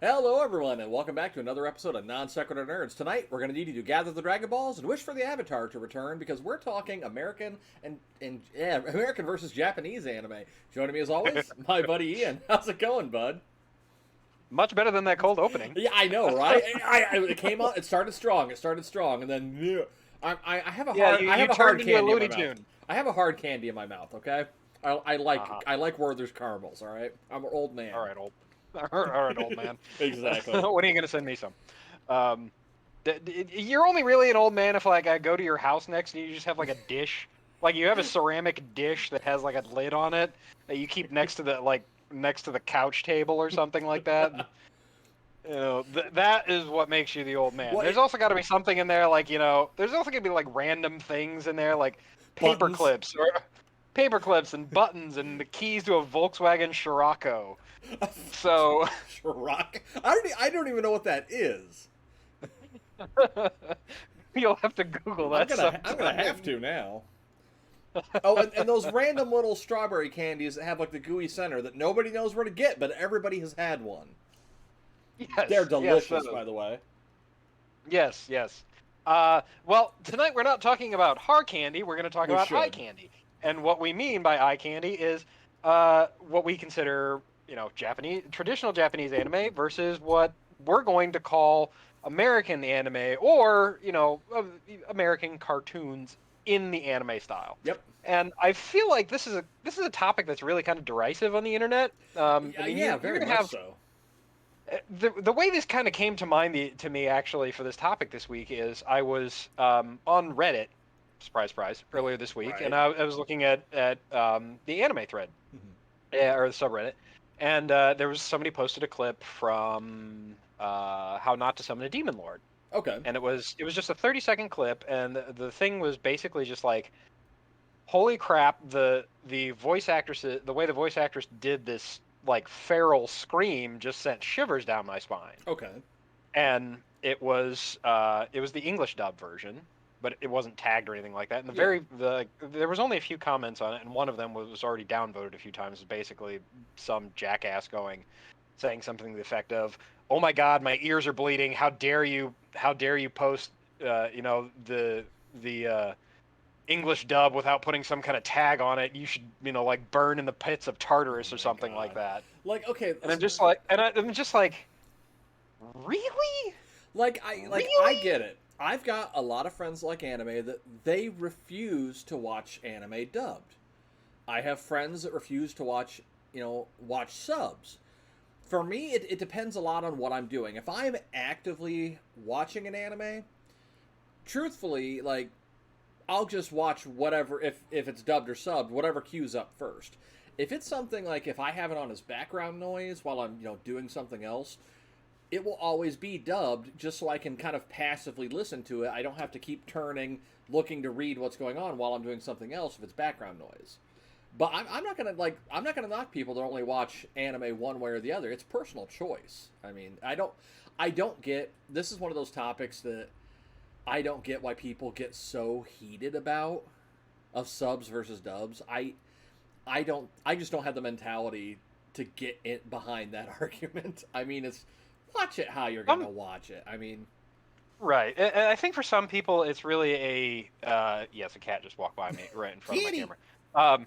Hello, everyone, and welcome back to another episode of Non Sequitur Nerds. Tonight, we're going to need you to gather the Dragon Balls and wish for the Avatar to return because we're talking American American versus Japanese anime. Joining me as always, my buddy Ian. How's it going, bud? Much better than that cold opening. Yeah, I know, right? It came out. It started strong. And then I have a Yeah, hard. I you have a hard turned into a candy in my Looney mouth. Tune. I have a hard candy in my mouth. Okay, I like Uh-huh. I like Werther's caramels. All right, I'm an old man. All right, old man. Exactly. When are you gonna send me some? Um, you're only really an old man if like I go to your house next and you just have like a dish, like you have a ceramic dish that has like a lid on it that you keep next to the couch table or something like that. That is what makes you the old man. Well, There's also got to be something in there, like there's also gonna be like random things in there, like paper Buttons. clips or paper clips and buttons and the keys to a Volkswagen Scirocco. So Rock. I don't even know what that is. you'll have to Google that. I'm gonna have to now. Oh, and those random little strawberry candies that have like the gooey center that nobody knows where to get, but everybody has had one. Yes, They're delicious, yes, by the way. yes, yes. Well, tonight we're not talking about hard candy. We're going to talk about eye candy. And what we mean by eye candy is what we consider, traditional Japanese anime versus what we're going to call American anime or, American cartoons in the anime style. Yep. And I feel like this is a topic that's really kind of derisive on the internet. Very much so. The way this kind of came to mind to me actually for this topic this week is I was on Reddit, surprise, surprise, earlier this week, Right. and I was looking at the anime thread, or the subreddit, and there was somebody posted a clip from How Not to Summon a Demon Lord. Okay. And it was just a 30-second clip, and the thing was basically just like, holy crap, the voice actress, the way the voice actress did this like feral scream just sent shivers down my spine. Okay. And it was the English dub version, but it wasn't tagged or anything like that. And there was only a few comments on it, and one of them was already downvoted a few times. It's basically some jackass saying something to the effect of, "Oh my God, my ears are bleeding! How dare you post the English dub without putting some kind of tag on it. You should, like burn in the pits of Tartarus or something like that." Like, okay, And I'm just like, really? Really? I get it. I've got a lot of friends like anime that they refuse to watch anime dubbed. I have friends that refuse to watch subs. For me, it depends a lot on what I'm doing. If I'm actively watching an anime, truthfully, like, I'll just watch whatever, if it's dubbed or subbed, whatever queues up first. If it's something like, if I have it on as background noise while I'm, doing something else, it will always be dubbed just so I can kind of passively listen to it. I don't have to keep turning, looking to read what's going on while I'm doing something else if it's background noise. But I'm not gonna knock people that only watch anime one way or the other. It's personal choice. I mean, I don't get, this is one of those topics that I don't get why people get so heated about of subs versus dubs. I just don't have the mentality to get it behind that argument. I mean, it's watch it how you're gonna watch it. I mean, right. And I think for some people it's really a yes, a cat just walked by me right in front of my camera.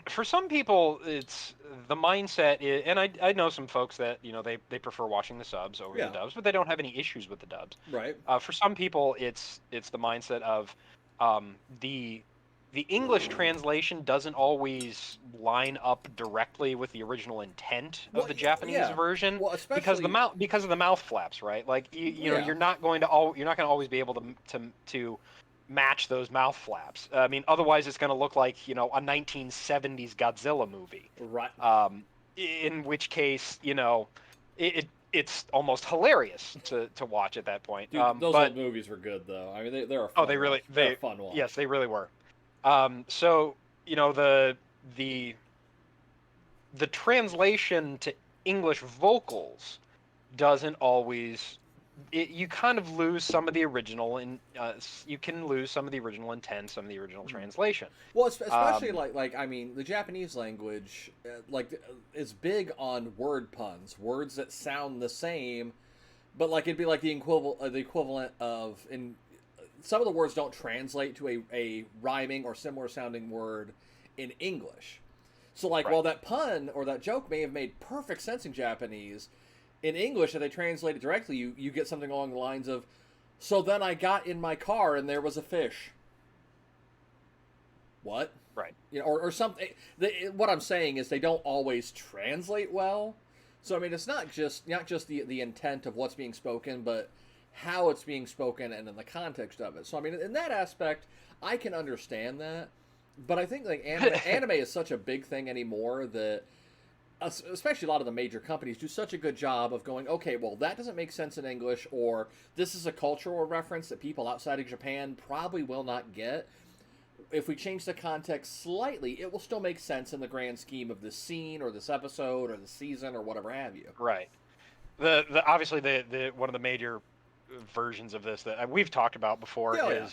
For some people, it's the mindset is, and I know some folks that they prefer watching the subs over the dubs, but they don't have any issues with the dubs. Right. For some people, it's the mindset of the English translation doesn't always line up directly with the original intent of the Japanese version, because of the mouth flaps, right? Like you're not going to always be able to match those mouth flaps. I mean, otherwise it's going to look like a 1970s Godzilla movie, right? In which case it's almost hilarious to watch at that point. Dude, those old movies were good though. I mean, they're a fun they're a fun watch. Yes, they really were. So the translation to English vocals doesn't always you kind of lose some of the original, and you can lose some of the original intent, some of the original translation. Well, especially like I mean, the Japanese language is big on word puns, words that sound the same, but like it'd be like the equivalent of in some of the words don't translate to a rhyming or similar sounding word in English. So like Right. while that pun or that joke may have made perfect sense in Japanese, in English if they translate it directly, you get something along the lines of, "So then I got in my car and there was a fish." What? Right. You know, or something. What I'm saying is they don't always translate well. So I mean, it's not just the intent of what's being spoken, but how it's being spoken and in the context of it. So I mean, in that aspect, I can understand that. But I think like anime is such a big thing anymore that especially a lot of the major companies do such a good job of going, okay, well, that doesn't make sense in English, or this is a cultural reference that people outside of Japan probably will not get. If we change the context slightly, it will still make sense in the grand scheme of this scene or this episode or the season or whatever have you. Right. The obviously the one of the major versions of this that we've talked about before Yeah, oh, yeah. is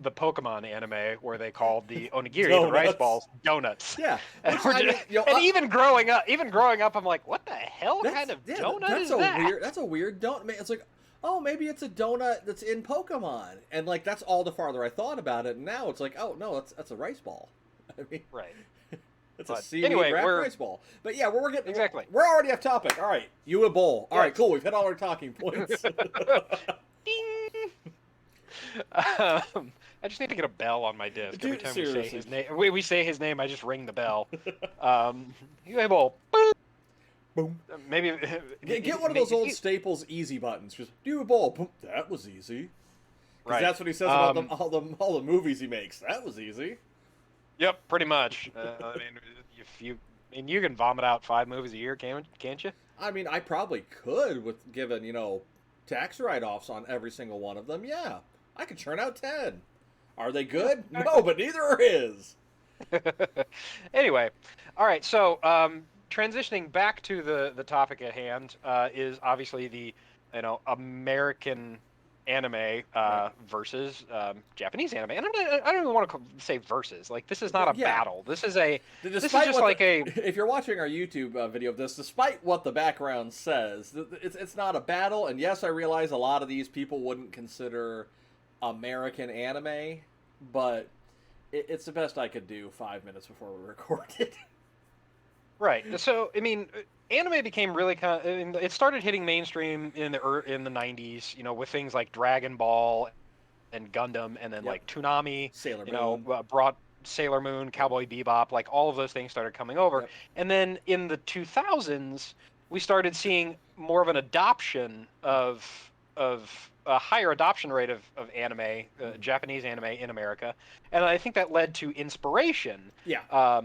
the Pokemon anime where they called the onigiri, the rice Donuts. balls, donuts. Yeah, And, which I mean, and even growing up, I'm like, what the hell kind of donut that's is a that? weird donut. It's like, oh, maybe it's a donut that's in Pokemon, and like that's all the farther I thought about it. And now it's like, oh no, that's a rice ball. I mean, Right. it's a But seaweed anyway, wrapped we're rice ball. But yeah, we're getting exactly. We're already off topic. All right, you a bowl. All right, Yes. cool. We've hit all our talking points. Ding. I just need to get a bell on my disc every Dude, time we say seriously. his name. We say his name, I just ring the bell. You able? Boom. Maybe Get one of those old Staples easy buttons. Just do a bowl. Boom. That was easy. Because right. that's what he says about all the movies he makes. That was easy. Yep, pretty much. I mean, if you you can vomit out 5 movies a year, can't you? I mean, I probably could with given, tax write-offs on every single one of them. Yeah, I could churn out 10. Are they good? No, but neither are his. Anyway, all right. So transitioning back to the topic at hand is obviously the American anime Right. versus Japanese anime, and I don't even want to say versus. Like this is not a Yeah. battle. This is just like a If you're watching our YouTube video of this, despite what the background says, it's not a battle. And yes, I realize a lot of these people wouldn't consider American anime, but it's the best I could do 5 minutes before we recorded. right. So I mean, anime became really kind of. I mean, it started hitting mainstream in the 90s. With things like Dragon Ball and Gundam, and then Yep. like Toonami. Sailor Moon. Brought Sailor Moon, Cowboy Bebop, like all of those things started coming over. Yep. And then in the 2000s, we started seeing more of an adoption of a higher adoption rate of anime, Japanese anime in America, and I think that led to inspiration. Yeah.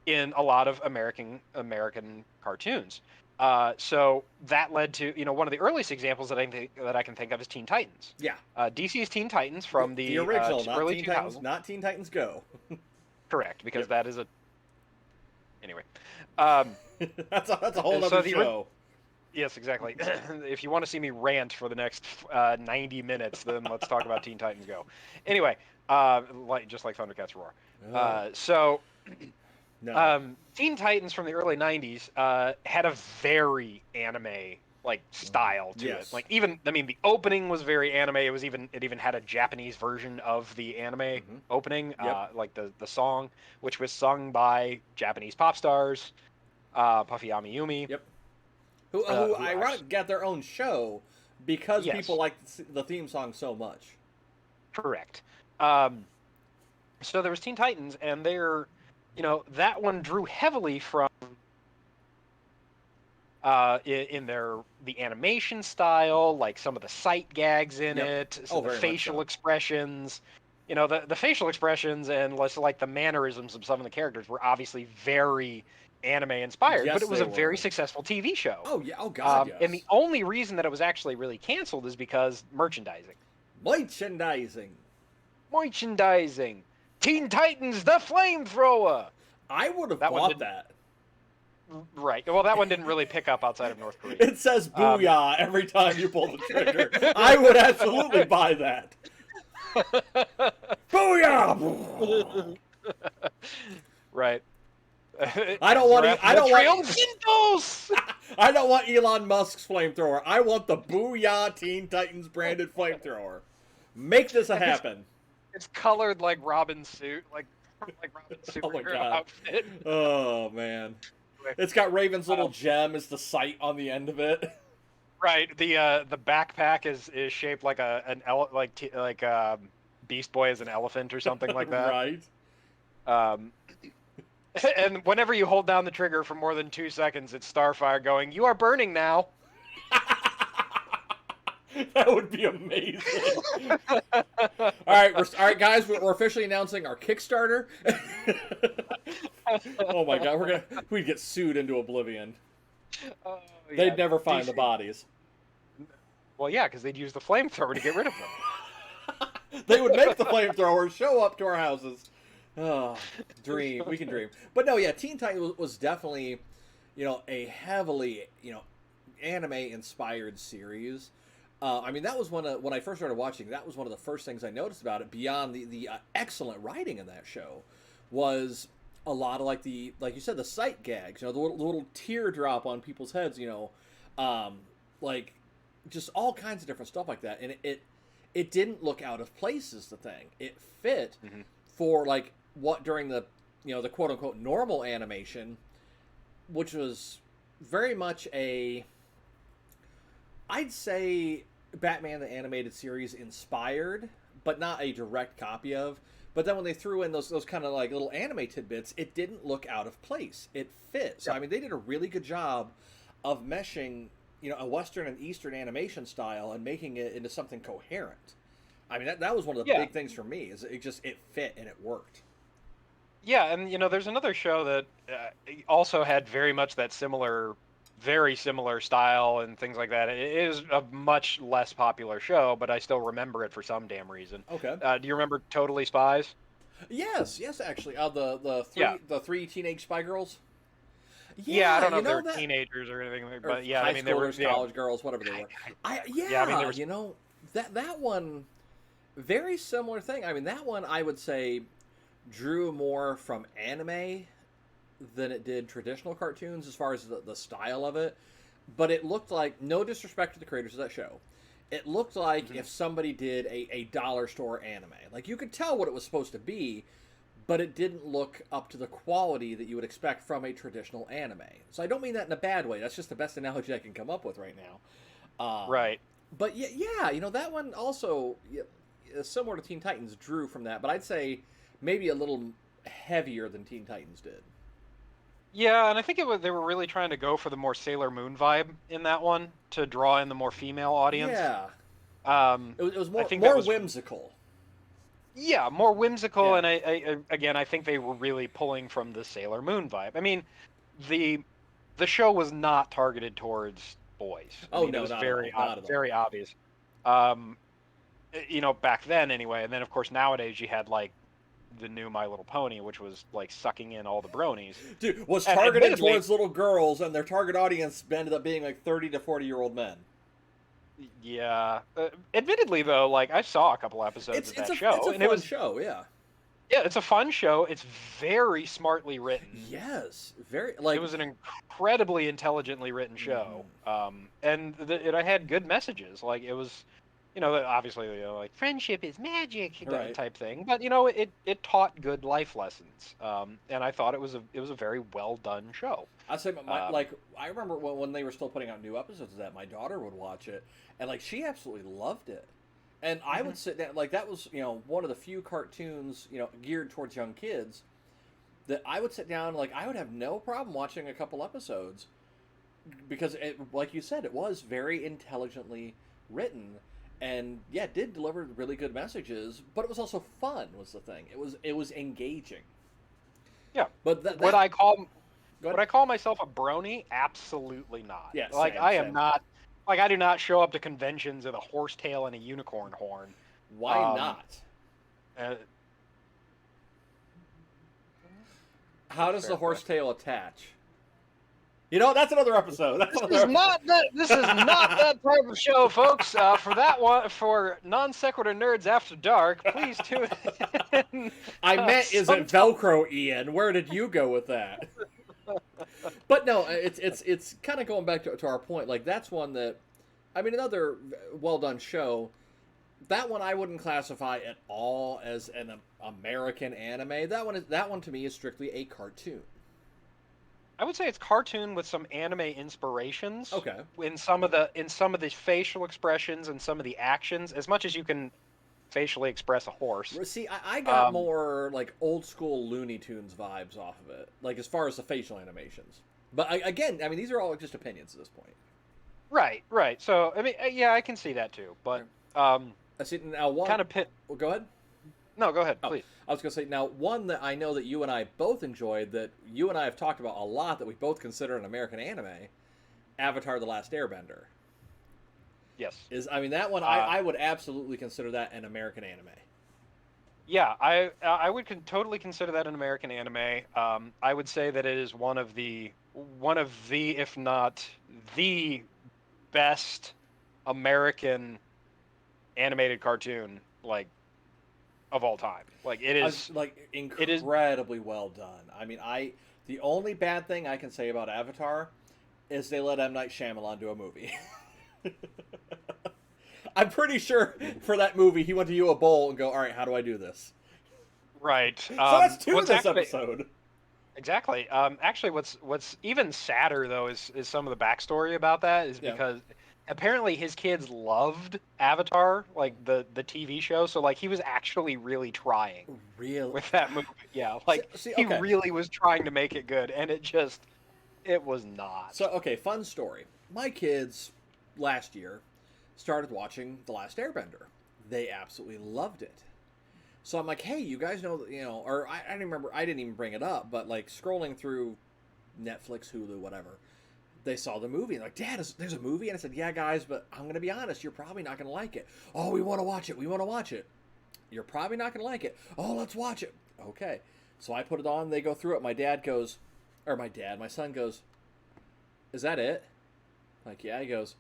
In a lot of American cartoons. So that led to one of the earliest examples that I can think of is Teen Titans. Yeah. DC's Teen Titans from the original, not early Teen 2000s. Titans, not Teen Titans Go. Correct, because Yep. that is a anyway. that's a whole so other show. Yes, exactly. If you want to see me rant for the next 90 minutes, then let's talk about Teen Titans Go. Anyway, just like Thundercats Roar. So. No. Teen Titans from the early 90s had a very anime like style to Yes. it. Like the opening was very anime. It even had a Japanese version of the anime opening, Yep. like the song, which was sung by Japanese pop stars, Puffy Amiyumi. Yep. Who ironically got their own show because Yes. people like the theme song so much. Correct. So there was Teen Titans, and that one drew heavily from in the animation style, like some of the sight gags in it, some of the facial expressions. The facial expressions and like the mannerisms of some of the characters were obviously very anime inspired, Yes, but it was they a very were. successful TV show. Oh yeah, oh god, yes. And the only reason that it was actually really canceled is because merchandising. Merchandising. Teen Titans, the flamethrower. I would have bought that. Right. Well, that one didn't really pick up outside of North Korea. It says "booyah" every time you pull the trigger. I would absolutely buy that. Booyah! Right. I don't want. Giraffe I don't want. Triunfitos! I don't want Elon Musk's flamethrower. I want the Booyah Teen Titans branded flamethrower. Make this a happen. It's colored like Robin's suit, like Robin's Oh my superhero god. outfit. Oh man. It's got Raven's little gem as the sight on the end of it. Right. The backpack is shaped like Beast Boy is an elephant or something like that. Right. And whenever you hold down the trigger for more than 2 seconds, it's Starfire going, "You are burning now." That would be amazing. All right, guys. We're officially announcing our Kickstarter. Oh my god, we'd get sued into oblivion. Yeah, they'd never find the bodies. Well, yeah, because they'd use the flamethrower to get rid of them. They would make the flamethrower show up to our houses. Oh, dream. We can dream. But no, yeah, Teen Titans was definitely, a heavily, anime-inspired series. I mean, that was when I first started watching, that was one of the first things I noticed about it, beyond the excellent writing in that show, was a lot of, like you said, the sight gags, the little teardrop on people's heads, like, just all kinds of different stuff like that. And it didn't look out of place is the thing. It fit for, like, what during the, the quote-unquote normal animation, which was very much I'd say Batman the Animated Series inspired, but not a direct copy of. But then when they threw in those kind of like little anime tidbits, it didn't look out of place. It fit. So, I mean, they did a really good job of meshing, a Western and Eastern animation style and making it into something coherent. I mean, that was one of the big things for me, is it fit and it worked. Yeah, and, there's another show that also had very much that very similar style and things like that. It is a much less popular show, but I still remember it for some damn reason. Okay. Do you remember Totally Spies? Yes, actually. The three teenage spy girls. Yeah, I don't know if they were teenagers or anything, but yeah, I mean they were college girls, whatever they were. I mean, there was... that one, very similar thing. I mean, that one I would say drew more from anime than it did traditional cartoons as far as the style of it. But it looked like, no disrespect to the creators of that show, it looked like if somebody did a dollar store anime. Like, you could tell what it was supposed to be, but it didn't look up to the quality that you would expect from a traditional anime. So I don't mean that in a bad way. That's just the best analogy I can come up with right now. Right. But yeah, that one also, similar to Teen Titans, drew from that. But I'd say maybe a little heavier than Teen Titans did. Yeah, and I think they were really trying to go for the more Sailor Moon vibe in that one to draw in the more female audience. Yeah. It was more whimsical. Yeah, more whimsical, and I think they were really pulling from the Sailor Moon vibe. I mean, the show was not targeted towards boys. It was very obvious. Back then anyway, and then of course nowadays you had like the new My Little Pony, which was like sucking in all the bronies. Dude, was targeted towards little girls, and their target audience ended up being like 30 to 40-year-old men. Yeah. Admittedly, though, like I saw a couple episodes of that show, and it was a fun show. Yeah. Yeah, it's a fun show. It's very smartly written. Yes, very. Like, it was an incredibly intelligently written show, and it had good messages. Like, it was, obviously, like friendship is magic type thing. But it taught good life lessons, and I thought it was a very well done show. I say, I remember when they were still putting out new episodes of that, my daughter would watch it, and like she absolutely loved it. And I would sit down, like that was, one of the few cartoons, geared towards young kids that I would sit down, like I would have no problem watching a couple episodes because, like you said, it was very intelligently written and, yeah, did deliver really good messages, but it was also fun was the thing. It was engaging. Yeah. But would I call myself a brony? Absolutely not. Yeah, am not. Like, I do not show up to conventions with a horsetail and a unicorn horn. Why not? How does the horsetail attach? You know, that's another episode. That's This is another not that. This is not that type of show, folks. For that one, for non sequitur nerds after dark, please tune in. I meant, is it Sometime. Velcro, Ian? Where did you go with that? But no, it's kind of going back to our point. Like, that's one that, I mean, another well done show. That one I wouldn't classify at all as an American anime. That one to me is strictly a cartoon. I would say it's cartoon with some anime inspirations. Okay. In some of the facial expressions and some of the actions, as much as you can facially express a horse. See, I got more like old school Looney Tunes vibes off of it, like as far as the facial animations. But again, I mean, these are all just opinions at this point. Right, right. So I mean, yeah, I can see that too. But I see now one kind of pit. Well, go ahead. No, go ahead, Oh, please. I was going to say, now, one that I know that you and I both enjoyed, that you and I have talked about a lot, that we both consider an American anime, Avatar: The Last Airbender. Yes. I mean, that one, I would absolutely consider that an American anime. Yeah, I would totally consider that an American anime. I would say that it is one of the, if not the best American animated cartoon, like, of all time. Like, it is like incredibly well done. I mean, the only bad thing I can say about Avatar is they let M. Night Shyamalan do a movie. I'm pretty sure for that movie he went to you a bowl and go, all right, how do I do this? right. So that's two in this actually, episode. Exactly. Actually, what's even sadder though is some of the backstory about that is because apparently his kids loved Avatar, like the TV show. So like he was actually really trying. Really? With that movie, yeah. Like okay. he really was trying to make it good, and it was not. So okay, fun story. My kids last year started watching The Last Airbender. They absolutely loved it. So I'm like, hey, you guys know, or I didn't remember, I didn't even bring it up, but like scrolling through Netflix, Hulu, whatever, they saw the movie and like, Dad, there's a movie? And I said, yeah, guys, but I'm going to be honest, you're probably not going to like it. Oh, we want to watch it. We want to watch it. You're probably not going to like it. Oh, let's watch it. Okay. So I put it on. They go through it. My son goes, is that it? Like, yeah. He goes,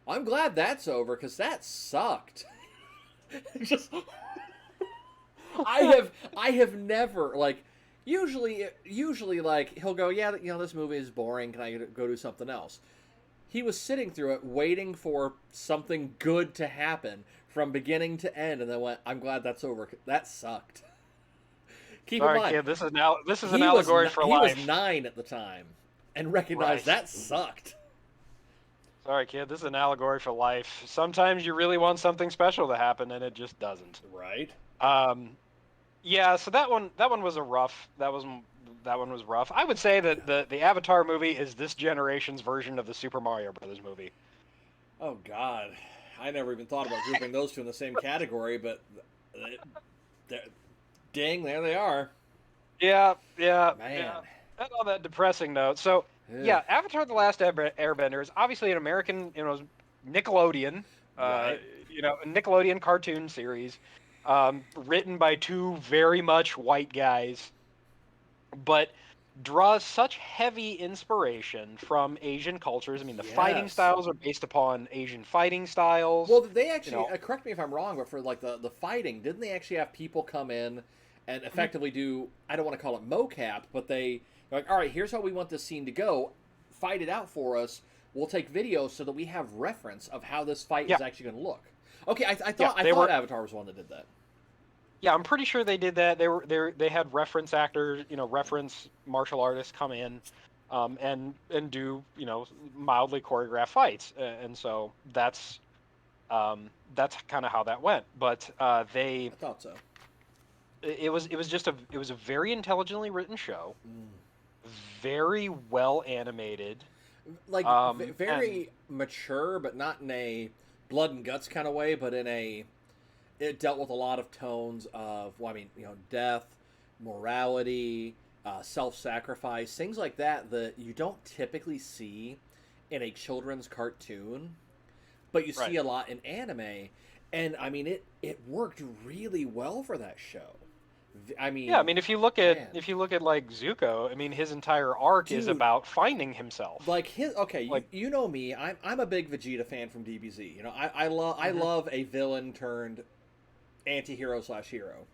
I'm glad that's over because that sucked. Just... I have never, like, usually like he'll go, yeah, this movie is boring, can I go do something else? He was sitting through it waiting for something good to happen from beginning to end, and then went, I'm glad that's over. That sucked. Keep in mind, kid, this is an allegory for life. He was 9 at the time and recognized that sucked. Sorry, kid, this is an allegory for life. Sometimes you really want something special to happen and it just doesn't. Right. Yeah, so that one was that one was rough. I would say that the Avatar movie is this generation's version of the Super Mario Brothers movie. Oh God, I never even thought about grouping those two in the same category, but dang, there they are. Yeah, man. Yeah. And on that depressing note, so yeah, Avatar: The Last Airbender is obviously an American, Nickelodeon, right. A Nickelodeon cartoon series. Written by two very much white guys, but draws such heavy inspiration from Asian cultures. I mean, the fighting styles are based upon Asian fighting styles. Well, they actually, correct me if I'm wrong, but for like the fighting, didn't they actually have people come in and effectively do, I don't want to call it mocap, but they're like, all right, here's how we want this scene to go, fight it out for us, we'll take videos so that we have reference of how this fight is actually going to look. Okay, I thought Avatar was one that did that. Yeah, I'm pretty sure they did that. They had reference actors, reference martial artists come in, and do mildly choreographed fights, and so that's kind of how that went. But I thought so. It was a very intelligently written show, very well animated, like very mature, but not in a blood and guts kind of way, but it dealt with a lot of tones of, death, morality, self-sacrifice, things like that you don't typically see in a children's cartoon, but you see a lot in anime. And I mean, it worked really well for that show. I Yeah, I mean, mean, man, if you look at like Zuko, I mean, his entire arc is dude, about finding himself. like his okay, Like, you know me, I'm a big Vegeta fan from DBZ. You know, I hmm love a villain turned anti-hero slash hero.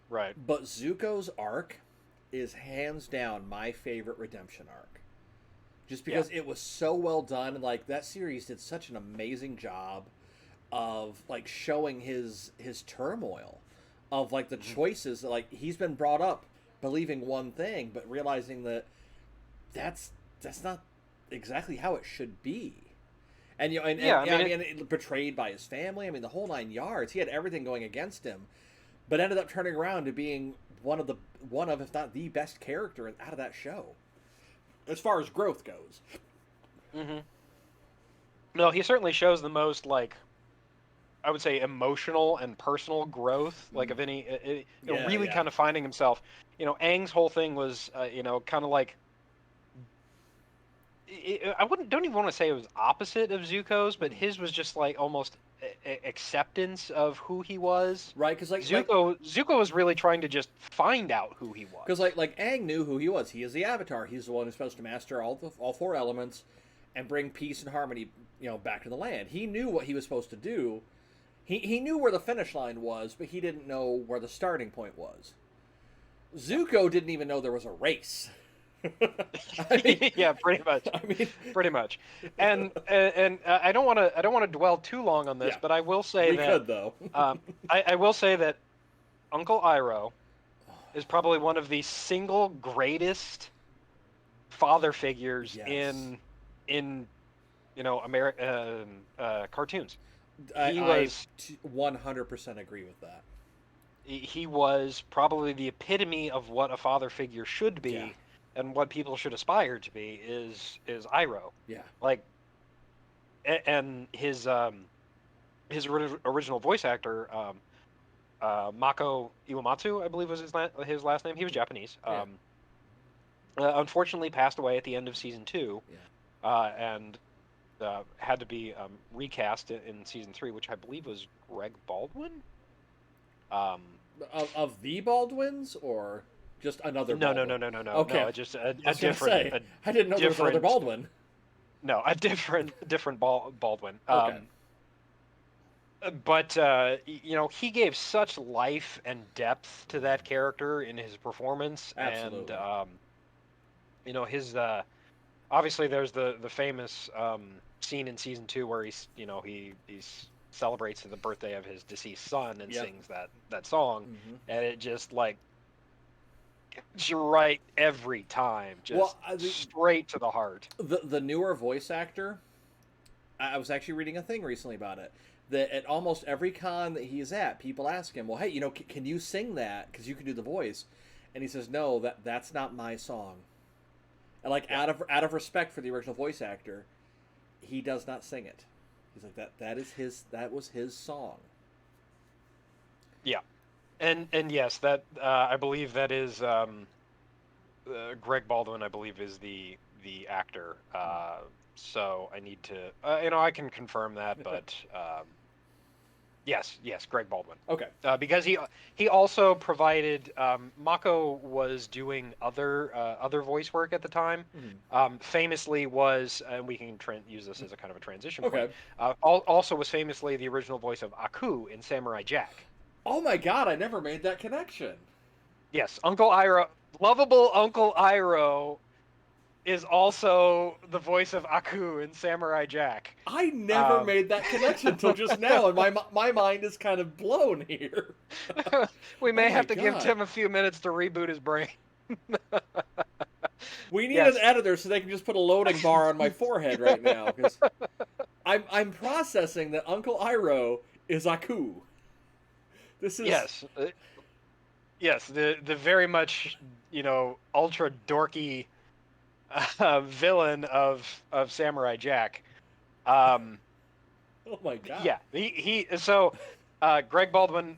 right. But Zuko's arc is hands down my favorite redemption arc. Just Yeah. because it was so well done, and like that series did such an amazing job of like showing his turmoil, of like the hmm choices that, like, he's been brought up believing one thing, but realizing that that's that's not exactly how it should be. And you know, Yeah, I yeah, mean, I mean, betrayed by his family. I mean, the whole nine yards. He had everything going against him, but ended up turning around to being one of if not the best character out of that show as far as growth goes. hmm no, he certainly shows the most like I would say emotional and personal growth, like Mm. of any, Yeah, really yeah. kind of finding himself. Aang's whole thing was, kind of like I wouldn't don't even want to say it was opposite of Zuko's, but Mm. his was just like almost acceptance of who he was. Right, because Zuko was really trying to just find out who he because was. like Aang knew who he was. He is the Avatar. He's the one who's supposed to master all four elements and bring peace and harmony, back to the land. He knew what he was supposed to do. He knew where the finish line was, but he didn't know where the starting point was. Zuko didn't even know there was a race. I mean, Yeah, pretty much. I mean, Pretty much. And I don't want to dwell too long on this, yeah, but I will say we that could though. I will say that Uncle Iroh is probably one of the single greatest father figures Yes, in American cartoons. I He I was 100% agree with that. he was probably the epitome of what a father figure should Yeah, be and what people should aspire to be is Iroh. yeah, Like and his original voice actor Mako Iwamatsu, I believe was his last name. He was Japanese. yeah, Unfortunately passed away at the end of season 2, yeah. and had to be recast in season 3, which I believe was Greg Baldwin. Um, Of the Baldwins or just another no, no, Baldwin? no, no, no, no, Okay, no. Just I a was gonna different, say I didn't know there was another Baldwin. no, a different Baldwin. Okay, But he gave such life and depth to that character in his performance, and absolutely. his obviously there's the famous scene in season 2 where he celebrates the birthday of his deceased son and Yep. sings that song, Hmm. and it just like gets you right every time, Well, just straight to the heart. the newer voice actor, I was actually reading a thing recently about it. That at almost every con that he's at, people ask him, "Well, hey, can you sing that? Because you can do the voice." And he says, "No, that's not my song." And like Yeah, out of respect for the original voice actor, he does not sing it. He's like that was his song. yeah, and yes, that I believe that is Greg Baldwin. I believe is the actor. So I need to, I can confirm that, but yes, Greg Baldwin. Okay. Because he also provided Mako was doing other voice work at the time. Mhm. Famously was, and we can use this as a kind of a transition point. Okay. Also was famously the original voice of Aku in Samurai Jack. Oh my god, I never made that connection. Yes, Uncle Iroh, lovable Uncle Iroh, is also the voice of Aku in Samurai Jack. I never Um, made that connection until just now, and my mind is kind of blown here. we Oh may my have to give god. Tim a few minutes to reboot his brain. We need an Yes. editor so they can just put a loading bar on my forehead right now because I'm processing that Uncle Iroh is Aku. This is Yes. Yes. The very much ultra dorky villain of Samurai Jack. Um, oh my god. yeah. Greg Baldwin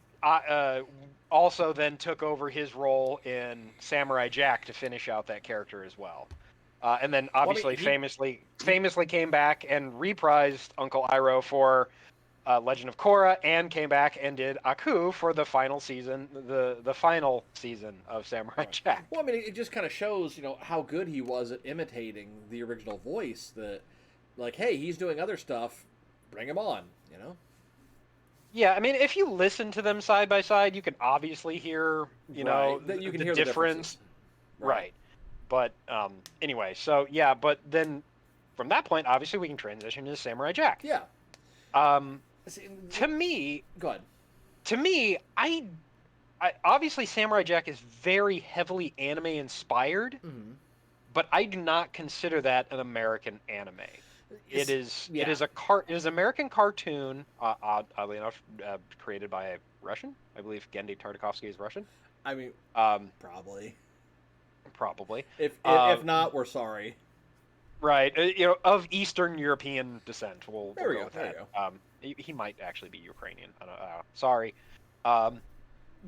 also then took over his role in Samurai Jack to finish out that character as well. And then Well, I mean, obviously he famously came back and reprised Uncle Iroh for Legend of Korra, and came back and did Aku for the final season, the final season of Samurai Right. Jack. Well, I mean, it just kind of shows, how good he was at imitating the original voice. That, like, hey, he's doing other stuff, bring him on. Yeah, I mean, if you listen to them side by side, you can obviously hear, Right. That you can the hear the differences. difference. Right. But anyway, so yeah, but then from that point, obviously, we can transition to Samurai Jack. Yeah. Um, See, to me, go ahead. I obviously Samurai Jack is very heavily anime inspired, Mm-hmm. but I do not consider that an American anime. It is Yeah. it is an American cartoon, oddly enough, created by a Russian. I believe Genndy Tartakovsky is Russian. I mean, Um, probably. probably. If not, we're sorry. Right, of Eastern European descent. We'll There we go go. with There that. you go. He might actually be Ukrainian. I don't, sorry. Um,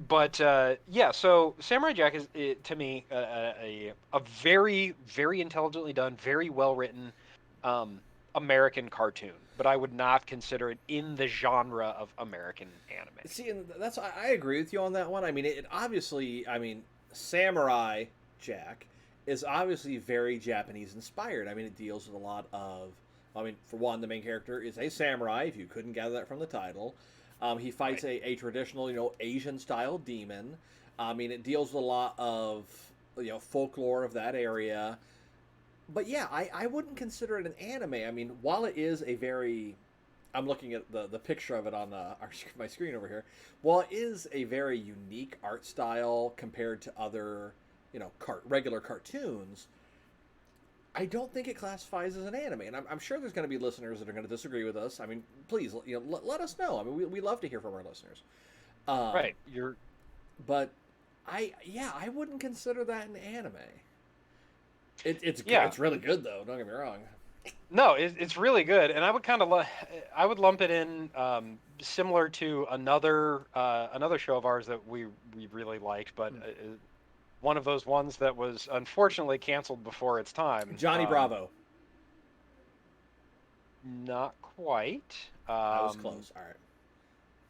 but yeah, so Samurai Jack is to me a very very intelligently done, very well written um, American cartoon. But I would not consider it in the genre of American anime. See, and I agree with you on that one. I mean, it obviously. I mean, Samurai Jack is obviously very Japanese inspired. I mean, it deals with a lot of. I mean, for one, the main character is a samurai. If you couldn't gather that from the title, he fights Right. a traditional, Asian style demon. I mean, it deals with a lot of folklore of that area. But yeah, I wouldn't consider it an anime. I mean, while it is a very I'm looking at the picture of it on my screen over here. While it is a very unique art style compared to other, regular cartoons, I don't think it classifies as an anime. And I'm sure there's going to be listeners that are going to disagree with us. I mean, please, let us know. I mean, we love to hear from our listeners. Right. But I wouldn't consider that an anime. It's Yeah. it's really good though. Don't get me wrong. No, it's really good, and I would I would lump it in similar to another show of ours that we really liked, but one of those ones that was unfortunately canceled before its time. Johnny Bravo. Not quite. I was close. All right.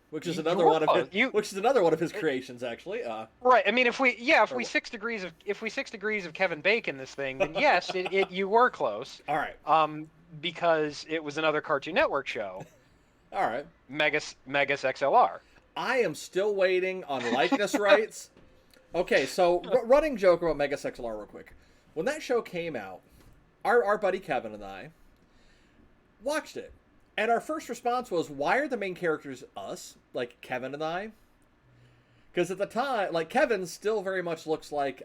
Which is You another were one of close. which is another one of his creations, actually. Right. I mean, if we 6 degrees of Kevin Bacon this thing, then yes, you were close. All right. Because it was another Cartoon Network show. All right. Megas XLR. I am still waiting on likeness rights. Okay, so running joke about Megas XLR real quick. When that show came out, our buddy Kevin and I watched it. And our first response was, why are the main characters us? Like, Kevin and I? Because at the time, like, Kevin still very much looks like,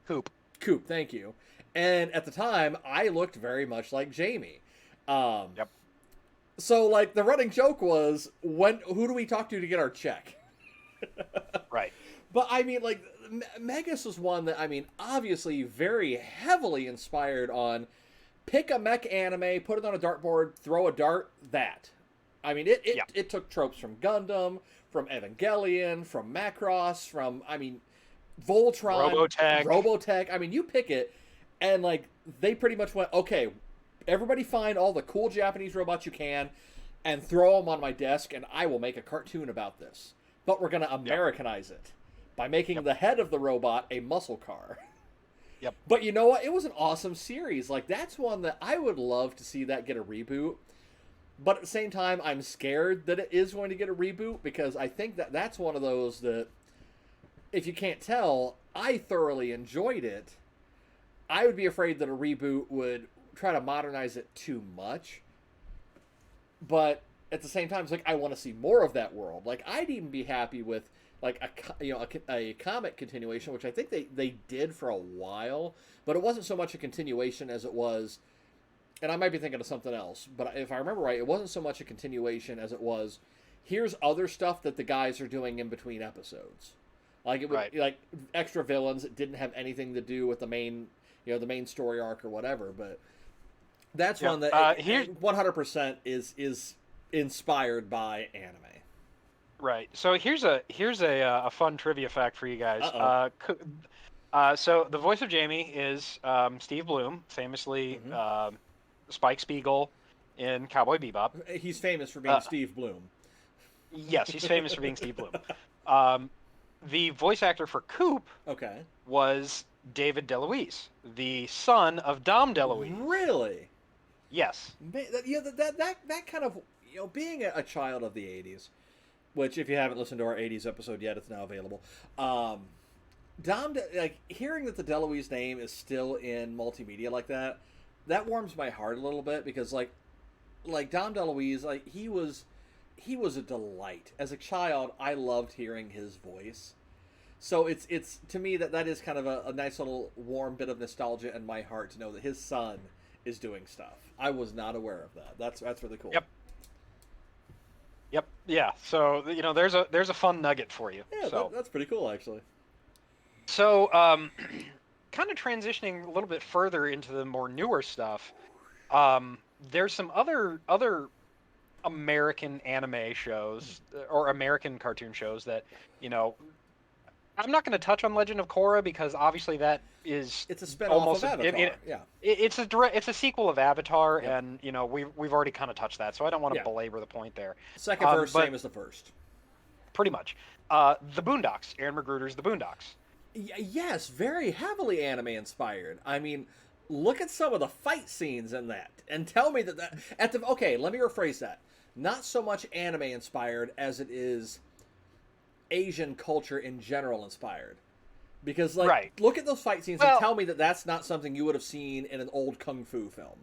Coop. Coop, thank you. And at the time, I looked very much like Jamie. Yep. So, like, the running joke was, who do we talk to get our check? Right. But, I mean, like, Megas was one that, I mean, obviously very heavily inspired on pick a mech anime, put it on a dartboard, throw a dart, that. I mean, it took tropes from Gundam, from Evangelion, from Macross, from, I mean, Voltron, Robotech. I mean, you pick it, and, like, they pretty much went, okay, everybody find all the cool Japanese robots you can and throw them on my desk, and I will make a cartoon about this. But we're going to Americanize it by making the head of the robot a muscle car. Yep. But you know what? It was an awesome series. Like, that's one that I would love to see that get a reboot. But at the same time, I'm scared that it is going to get a reboot because I think that that's one of those that, if you can't tell, I thoroughly enjoyed it. I would be afraid that a reboot would try to modernize it too much. But at the same time, it's like, I want to see more of that world. Like, I'd even be happy with like a comic continuation, which I think they did for a while, but it wasn't so much a continuation as it was, and I might be thinking of something else, but if I remember right, it wasn't so much a continuation as it was, here's other stuff that the guys are doing in between episodes. Like, it would, like, extra villains that didn't have anything to do with the main story arc or whatever, but that's one that 100% is inspired by anime. Right. So here's a fun trivia fact for you guys. So the voice of Jamie is Steve Bloom, famously Spike Spiegel in Cowboy Bebop. He's famous for being Steve Bloom. Yes, he's famous for being Steve Bloom. Um, the voice actor for Coop Okay. was David DeLuise, the son of Dom DeLuise. Really? Yes. That kind of, being a child of the 80s, which if you haven't listened to our 80s episode yet, it's now available. Hearing that the DeLuise name is still in multimedia like that warms my heart a little bit, because like Dom DeLuise, like he was a delight. As a child, I loved hearing his voice. So it's to me that is kind of a nice little warm bit of nostalgia in my heart to know that his son is doing stuff. I was not aware of that. That's really cool. Yep. Yeah. So there's a fun nugget for you. Yeah, so. That's pretty cool actually. So kind of transitioning a little bit further into the more newer stuff. There's some other American anime shows or American cartoon shows that I'm not going to touch on Legend of Korra, because obviously that is it's a spin-off of Avatar. It's a sequel of Avatar, yep. and we've already kind of touched that, so I don't want to belabor the point there. Second verse, same as the first. Pretty much. The Boondocks, Aaron McGruder's The Boondocks. Yes, very heavily anime inspired. I mean, look at some of the fight scenes in that, and tell me that okay, let me rephrase that. Not so much anime inspired as it is Asian culture in general inspired, because look at those fight scenes and tell me that that's not something you would have seen in an old kung fu film.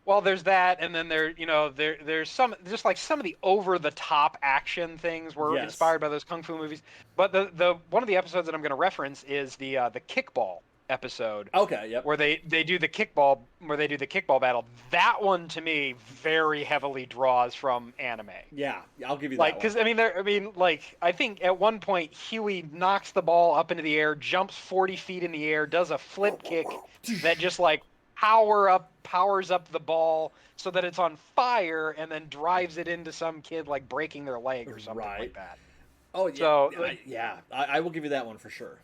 Well, there's that, and then there's some of the over the top action things were inspired by those kung fu movies. But the one of the episodes that I'm going to reference is the kickball episode. Okay, yep. Where they do the kickball battle. That one to me very heavily draws from anime. Yeah, I'll give you that. Because I think at one point Huey knocks the ball up into the air, jumps 40 feet in the air, does a flip kick that just powers up the ball so that it's on fire, and then drives it into some kid breaking their leg or something like that. Oh yeah, so, I will give you that one for sure.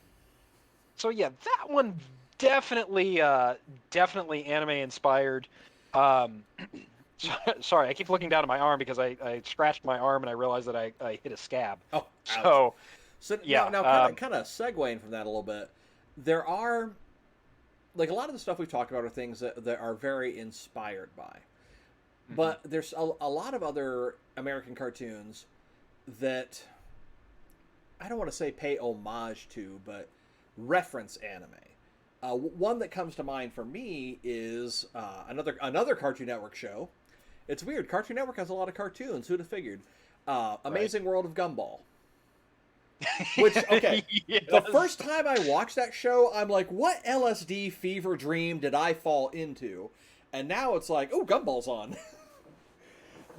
So yeah, that one definitely anime inspired. Sorry, I keep looking down at my arm because I scratched my arm and I realized that I hit a scab. Oh, ouch. So yeah. Now kind of segueing from that a little bit, there are a lot of the stuff we've talked about are things that are very inspired by, but there's a lot of other American cartoons that I don't want to say pay homage to, but reference anime. One that comes to mind for me is another Cartoon Network show. It's weird. Cartoon Network has a lot of cartoons. Who'd have figured? Amazing World of Gumball. Which, okay, yes. The first time I watched that show, I'm like, what LSD fever dream did I fall into? And now it's like, oh, Gumball's on.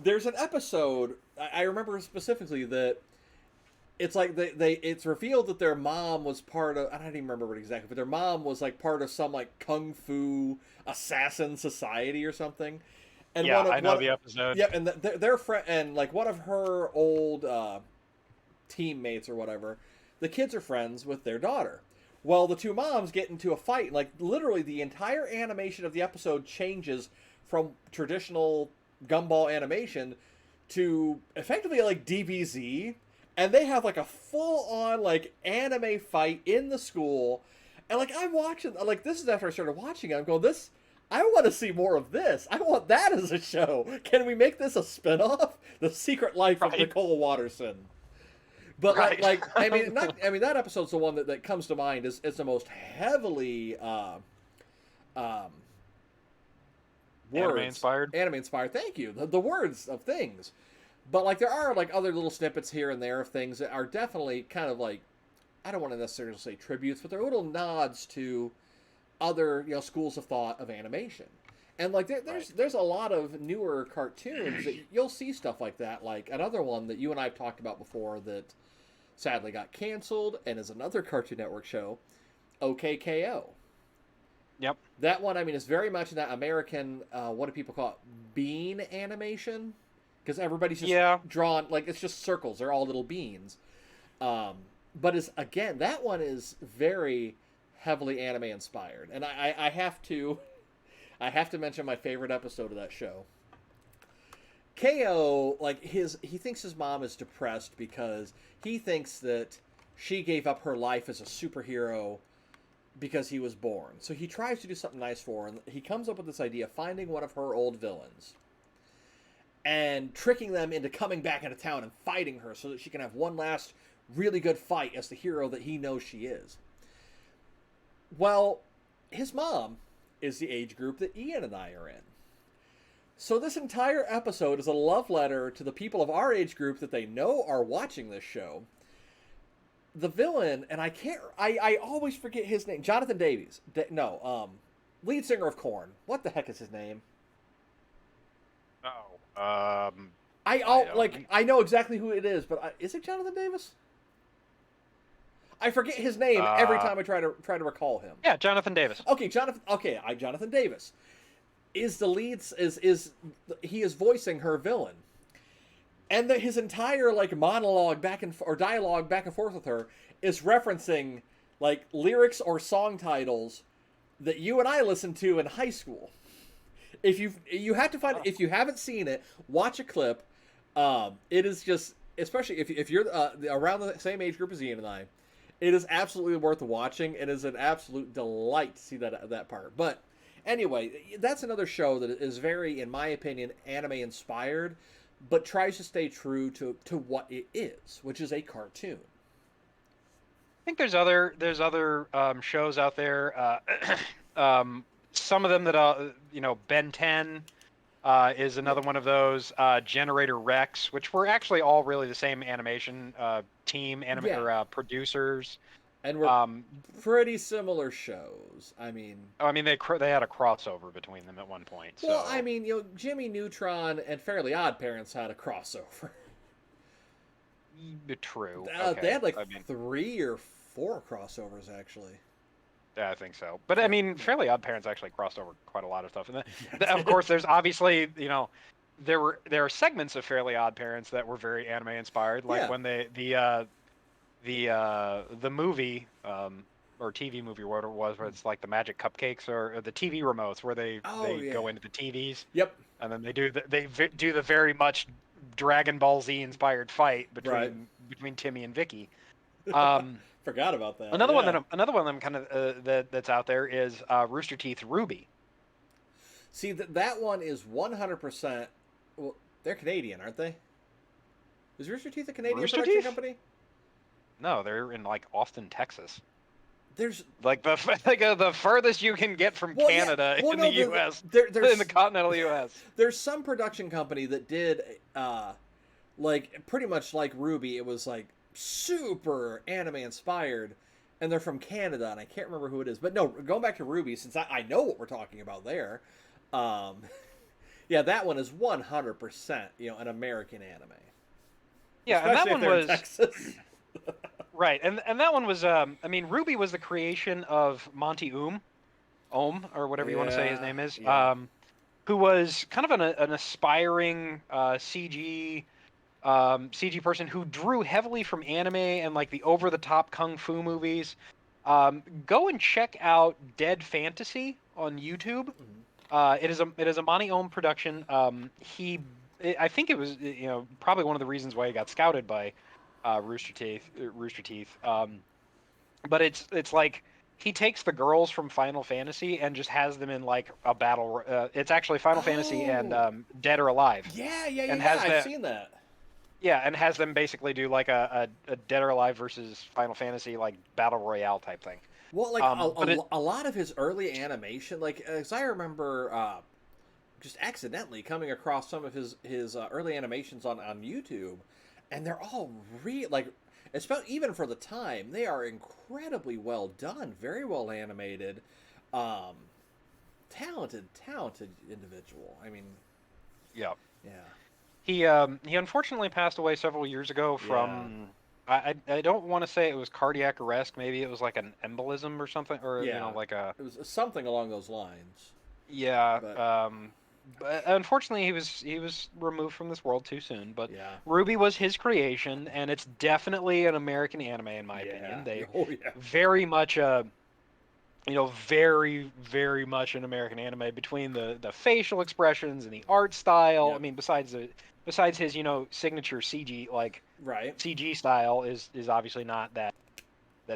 There's an episode, I remember specifically that it's like it's revealed that their mom was part of, I don't even remember what exactly, but their mom was part of some kung fu assassin society or something. And I know the episode. Yeah, and their friend, and one of her old teammates or whatever, the kids are friends with their daughter. Well, the two moms get into a fight. Literally the entire animation of the episode changes from traditional Gumball animation to effectively DBZ. And they have a full-on anime fight in the school, and I'm watching. This is after I started watching it. I'm going, I want to see more of this. I want that as a show. Can we make this a spinoff? The Secret Life of Nicole Watterson. But that episode's the one that comes to mind is the most heavily anime inspired. Anime inspired. Thank you. The words of things. But there are other little snippets here and there of things that are definitely kind of I don't want to necessarily say tributes, but they're little nods to other schools of thought of animation. And there's a lot of newer cartoons that you'll see stuff like that. Another one that you and I have talked about before that sadly got canceled and is another Cartoon Network show, OKKO. Yep. That one, is very much in that American, what do people call it, bean animation? Because everybody's just drawn, it's just circles. They're all little beans. But that one is very heavily anime inspired. And I have to mention my favorite episode of that show. KO, like he thinks his mom is depressed because he thinks that she gave up her life as a superhero because he was born. So he tries to do something nice for her, and he comes up with this idea of finding one of her old villains and tricking them into coming back into town and fighting her so that she can have one last really good fight as the hero that he knows she is. Well, his mom is the age group that Ian and I are in. So this entire episode is a love letter to the people of our age group that they know are watching this show. The villain, and I always forget his name, Jonathan Davies. Lead singer of Korn. What the heck is his name? Oh, I know exactly who it is, but is it Jonathan Davis? I forget his name every time I try to recall him. Yeah, Jonathan Davis. Okay, Jonathan Davis is the lead. He is voicing her villain, and his entire like monologue dialogue back and forth with her is referencing like lyrics or song titles that you and I listened to in high school. If you have to find if you haven't seen it, watch a clip. It is just, especially if you're around the same age group as Ian and I, it is absolutely worth watching. It is an absolute delight to see that part. But anyway, that's another show that is very, in my opinion, anime inspired, but tries to stay true to what it is, which is a cartoon. I think there's other shows out there. Some of them that Ben 10 is another one of those. Generator Rex, which were actually all really the same animation team, or producers, and we're pretty similar shows. I mean, they had a crossover between them at one point. Well, I mean, Jimmy Neutron and Fairly Odd Parents had a crossover. True. They had like 3 or 4 crossovers actually. Yeah, I think so. But I mean, Fairly Odd Parents actually crossed over quite a lot of stuff. And of course, there's obviously, there are segments of Fairly Odd Parents that were very anime inspired, like when the movie or TV movie, whatever it was, where it's like the magic cupcakes or the TV remotes, where they go into the TVs. Yep. And then they do the very much Dragon Ball Z inspired fight between Timmy and Vicky. Forgot about that. Another one that I'm kind of that's out there is Rooster Teeth Ruby. See, that one is 100%. Well, they're Canadian, aren't they? Is Rooster Teeth a Canadian production company? No, they're in like Austin, Texas. There's like the furthest you can get from Canada in the U.S. In the continental U.S. There's some production company that did like pretty much like Ruby. It was like super anime inspired, and they're from Canada, and I can't remember who it is. But no, going back to Ruby, since I know what we're talking about there, that one is 100% an American anime. Yeah, especially and that one was Texas. Right, and that one was Ruby was the creation of Monty Oum, or whatever you want to say his name is, who was kind of an aspiring CG person who drew heavily from anime and like the over-the-top kung fu movies. Go and check out Dead Fantasy on YouTube. It is a Monty Oum production. I think it was probably one of the reasons why he got scouted by Rooster Teeth. But it's like he takes the girls from Final Fantasy and just has them in like a battle. It's actually Final Fantasy and Dead or Alive. I've seen that. Yeah, and has them basically do like a Dead or Alive versus Final Fantasy like battle royale type thing. Well, like a lot of his early animation, like as I remember, just accidentally coming across some of his early animations on YouTube, and they're all especially even for the time, they are incredibly well done, very well animated, talented individual. I mean, yeah. He unfortunately passed away several years ago from I don't want to say it was cardiac arrest. Maybe it was like an embolism or something, or it was something along those lines. Yeah. But unfortunately, he was removed from this world too soon. But Ruby was his creation, and it's definitely an American anime in my opinion. They very much very, very much an American anime between the facial expressions and the art style. I Yep. mean, besides his, signature CG, like Right. CG style is obviously not that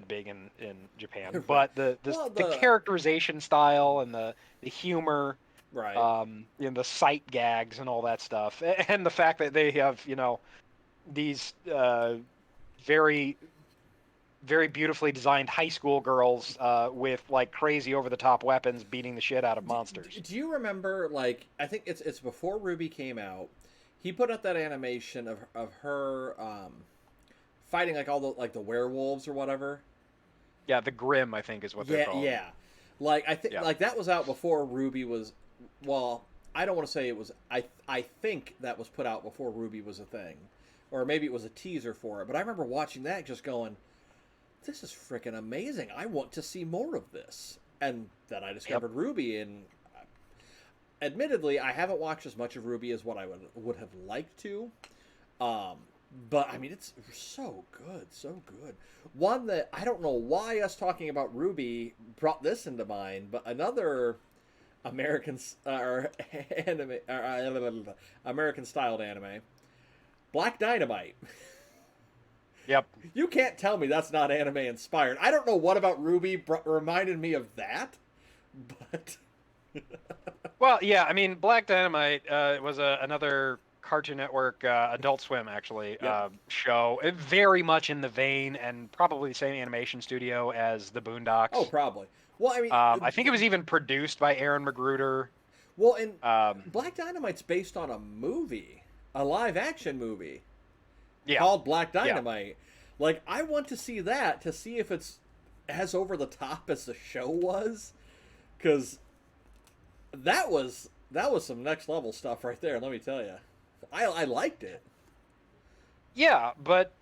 big in Japan, Right. but the, the Well, the characterization style and the humor, right. the sight gags and all that stuff, and the fact that they have, these very, very beautifully designed high school girls with like crazy over the top weapons beating the shit out of monsters. Do you remember, like, I think it's before Ruby came out, he put up that animation of her fighting like all the werewolves or whatever. Yeah, the Grim, I think, is what they're Yeah, called. yeah. Like I think Yeah. like that was out before Ruby was. Well, I don't want to say it was. I think that was put out before Ruby was a thing, or maybe it was a teaser for it. But I remember watching that, just going, "This is freaking amazing! I want to see more of this." And then I Yep. discovered Ruby, and admittedly, I haven't watched as much of Ruby as what I would have liked to. Um, but I mean, it's so good, so good. One that I don't know why us talking about Ruby brought this into mind, but another American or anime, American styled anime, Black Dynamite. Yep. You can't tell me that's not anime inspired. I don't know what about Ruby reminded me of that, but Well, yeah, I mean, Black Dynamite was another Cartoon Network, Adult Swim, actually, yep. show. Very much in the vein and probably the same animation studio as the Oh, Boondocks. probably. Well, I mean, I think it was even produced by Aaron Magruder. well, and Um, Black Dynamite's based on a movie, a live action movie yeah, called Black yeah. Dynamite. Like, I want to see that to see if it's as over the top as the show was, because that was some next level stuff right there. Let me tell you, I liked it. Yeah, but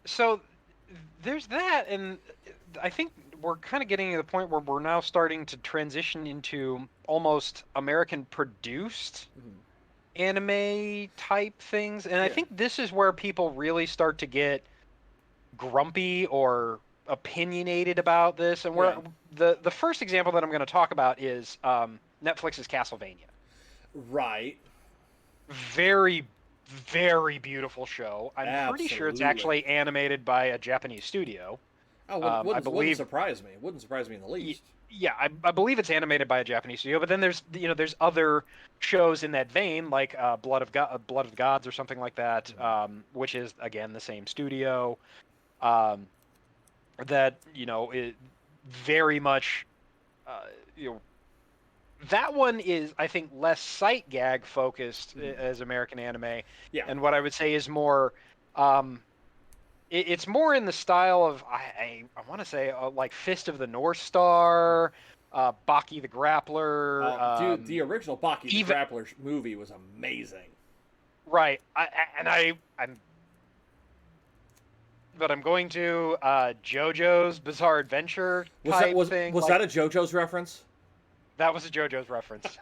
so there's that, and I think we're kind of getting to the point where we're now starting to transition into almost American produced Mhm. anime type things, and I Yeah, think this is where people really start to get grumpy or opinionated about this. And where yeah, the first example that I'm going to talk about is Netflix's Castlevania. right. Very, very beautiful show. I'm pretty sure it's Absolutely. actually animated by a Japanese studio. Oh, wouldn't I wouldn't believe, surprise me. Wouldn't surprise me in the least. yeah, I believe it's animated by a Japanese studio. But then there's other shows in that vein, like Blood of the Gods, or something like that, Mhm. which is again the same studio. Um, that it very much, uh, you know, that one is, I think, less sight gag focused Mhm. as American anime, Yeah. and what I would say is more, um, it's more in the style of I want to say like Fist of the North Star, Baki the Grappler, Dude, the original Baki the even Grappler movie was amazing. right. I'm but I'm going to JoJo's Bizarre Adventure Was that type was thing. was Like that a JoJo's reference? that was a JoJo's reference.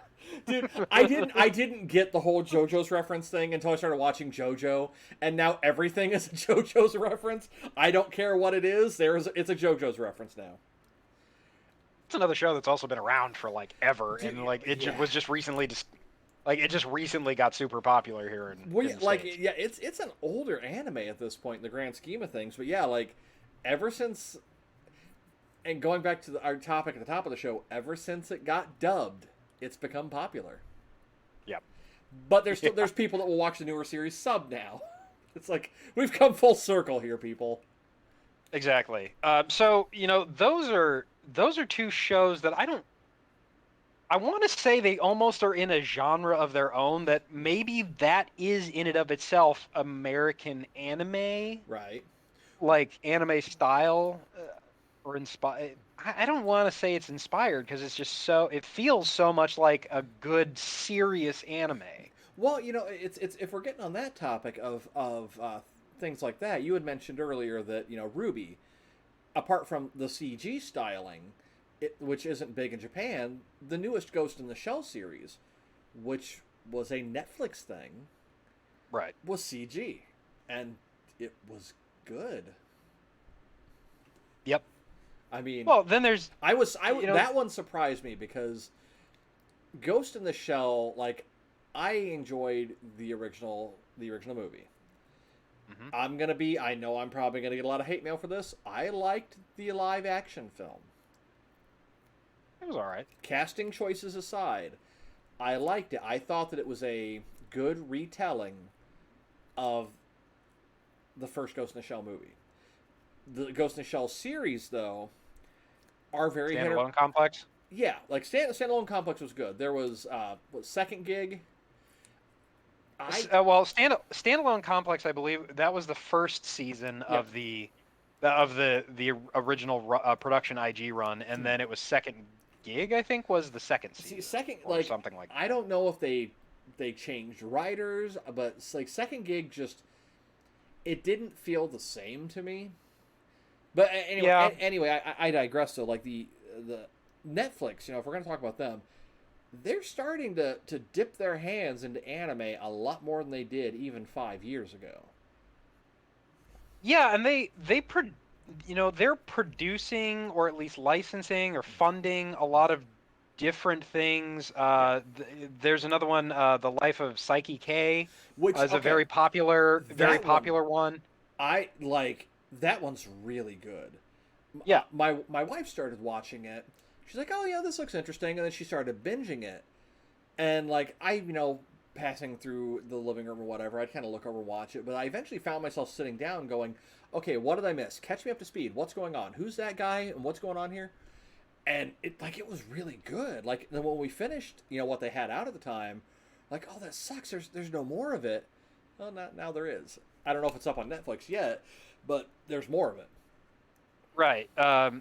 Dude, I didn't get the whole JoJo's reference thing until I started watching JoJo, and now everything is a JoJo's reference. I don't care what it is. It's a JoJo's reference now. It's another show that's also been around for like ever, Dude, and like yeah. was just recently like it just recently got super popular here in the Like States. yeah, it's an older anime at this point in the grand scheme of things, but yeah, like ever since, and going back to our topic at the top of the show, ever since it got dubbed, it's become popular. Yep. But there's Yeah, still there's people that will watch the newer series sub now. It's like we've come full circle here, people. exactly. So those are two shows that I want to say they almost are in a genre of their own, that maybe that is in and of itself American anime, Right. like anime style, or inspired. I don't want to say it's inspired because it's just it feels so much like a good serious anime. Well, it's if we're getting on that topic of things like that, you had mentioned earlier that Ruby, apart from the CG styling, which isn't big in Japan, the newest Ghost in the Shell series, which was a Netflix thing, Right. was CG, and it was good. Yep. I mean, Well, then there's that one surprised me because Ghost in the Shell, like, I enjoyed the original movie. Mhm. I know I'm probably gonna get a lot of hate mail for this. I liked the live action film. It was all right. Casting choices aside, I liked it. I thought that it was a good retelling of the first Ghost in the Shell movie. The Ghost in the Shell series, though, are very Standalone complex. yeah, like Standalone Complex was good. There was Second Gig. Well, standalone complex, I believe that was the first season Yep. of the original production IG run, and then it was Second Gig, I think, was the second See, season second, or like, something like I that. don't know if they changed writers, but it's like Second Gig just it didn't feel the same to me. But Yeah, anyway, I digress. So like the Netflix, if we're gonna talk about them, they're starting to dip their hands into anime a lot more than they did even 5 years ago. yeah, and they're producing or at least licensing or funding a lot of different things. Yeah. There's another one, The Life of Psyche K, Which is a okay, very that one popular one. I like. That one's really good. Yeah. My wife started watching it. She's like, "Oh yeah, this looks interesting," and then she started binging it. And like passing through the living room or whatever, I'd kind of look over and watch it. But I eventually found myself sitting down, going, "Okay, what did I miss? Catch me up to speed. What's going on? Who's that guy? And what's going on here?" And it was really good. Like then when we finished, what they had out at the time, like, "Oh, that sucks. There's no more of it." Well, now there is. I don't know if it's up on Netflix yet, but there's more of it. Right.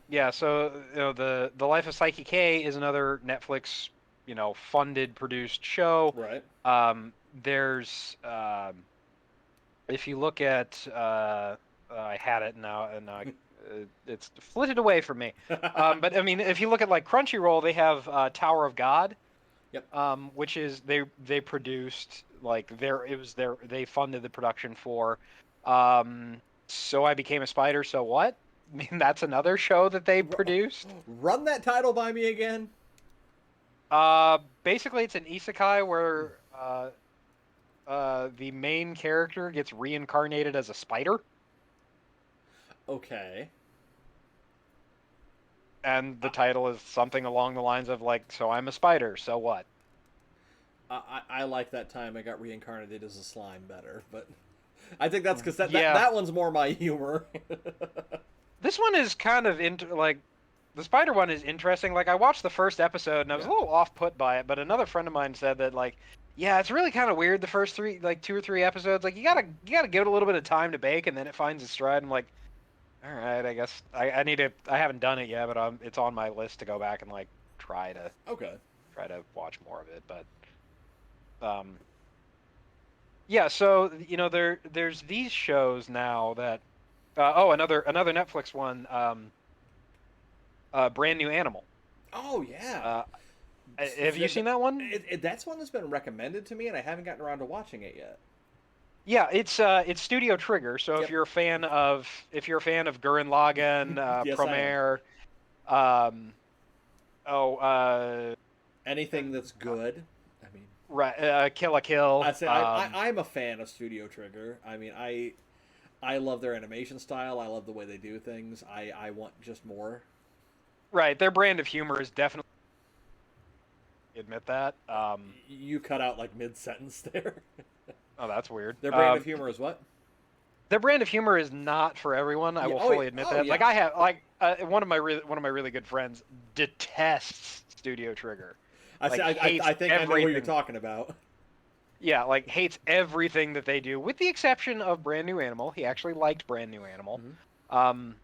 Yeah. So the Life of Psyche K is another Netflix, funded produced show. Right. There's if you look at I had it now and now it's flitted away from me. But I mean, if you look at like Crunchyroll, they have Tower of God, Yep. which is they produced like they funded the production for. So I Became a Spider. So what? I mean, that's another show that they produced. Run that title by me again. Basically, it's an isekai where the main character gets reincarnated as a spider, Okay. and the I, title is something along the lines of like, "So I'm a spider. So what?" I like that time I got reincarnated as a slime better, but I think that's because Yeah, that one's more my humor. this one is kind of like the spider one is interesting. Like I watched the first episode and I was Yeah. a little off put by it, but another friend of mine said that like, yeah, it's really kind of weird the first like 2 or 3 episodes. Like you gotta give it a little bit of time to bake, and then it finds its stride. I'm like, all right, I guess I need to. I haven't done it yet, but it's on my list to go back and like try to Okay. try to watch more of it. But yeah, so there's these shows now that another Netflix one, Brand New Animal. Oh yeah. Uh, have you seen that one? That's one that's been recommended to me, and I haven't gotten around to watching it yet. Yeah, it's Studio Trigger. So Yep. if you're a fan of Gurren Lagann, Yes, I am. Promare, um, oh, Anything that's good. I mean, right, Kill la Kill. I say I'm a fan of Studio Trigger. I mean, I love their animation style. I love the way they do things. I want just more. Right, their brand of humor is definitely admit that. You cut out like mid sentence there. Oh, that's weird. Their brand of humor is what? Their brand of humor is not for everyone. I Yeah. will Oh, fully admit that. yeah. Like I have like one of my really good friends detests Studio Trigger. Like hates I think I know what you're everything. talking about. Yeah, like hates everything that they do, with the exception of Brand New Animal. He actually liked Brand New Animal. Mhm. Um,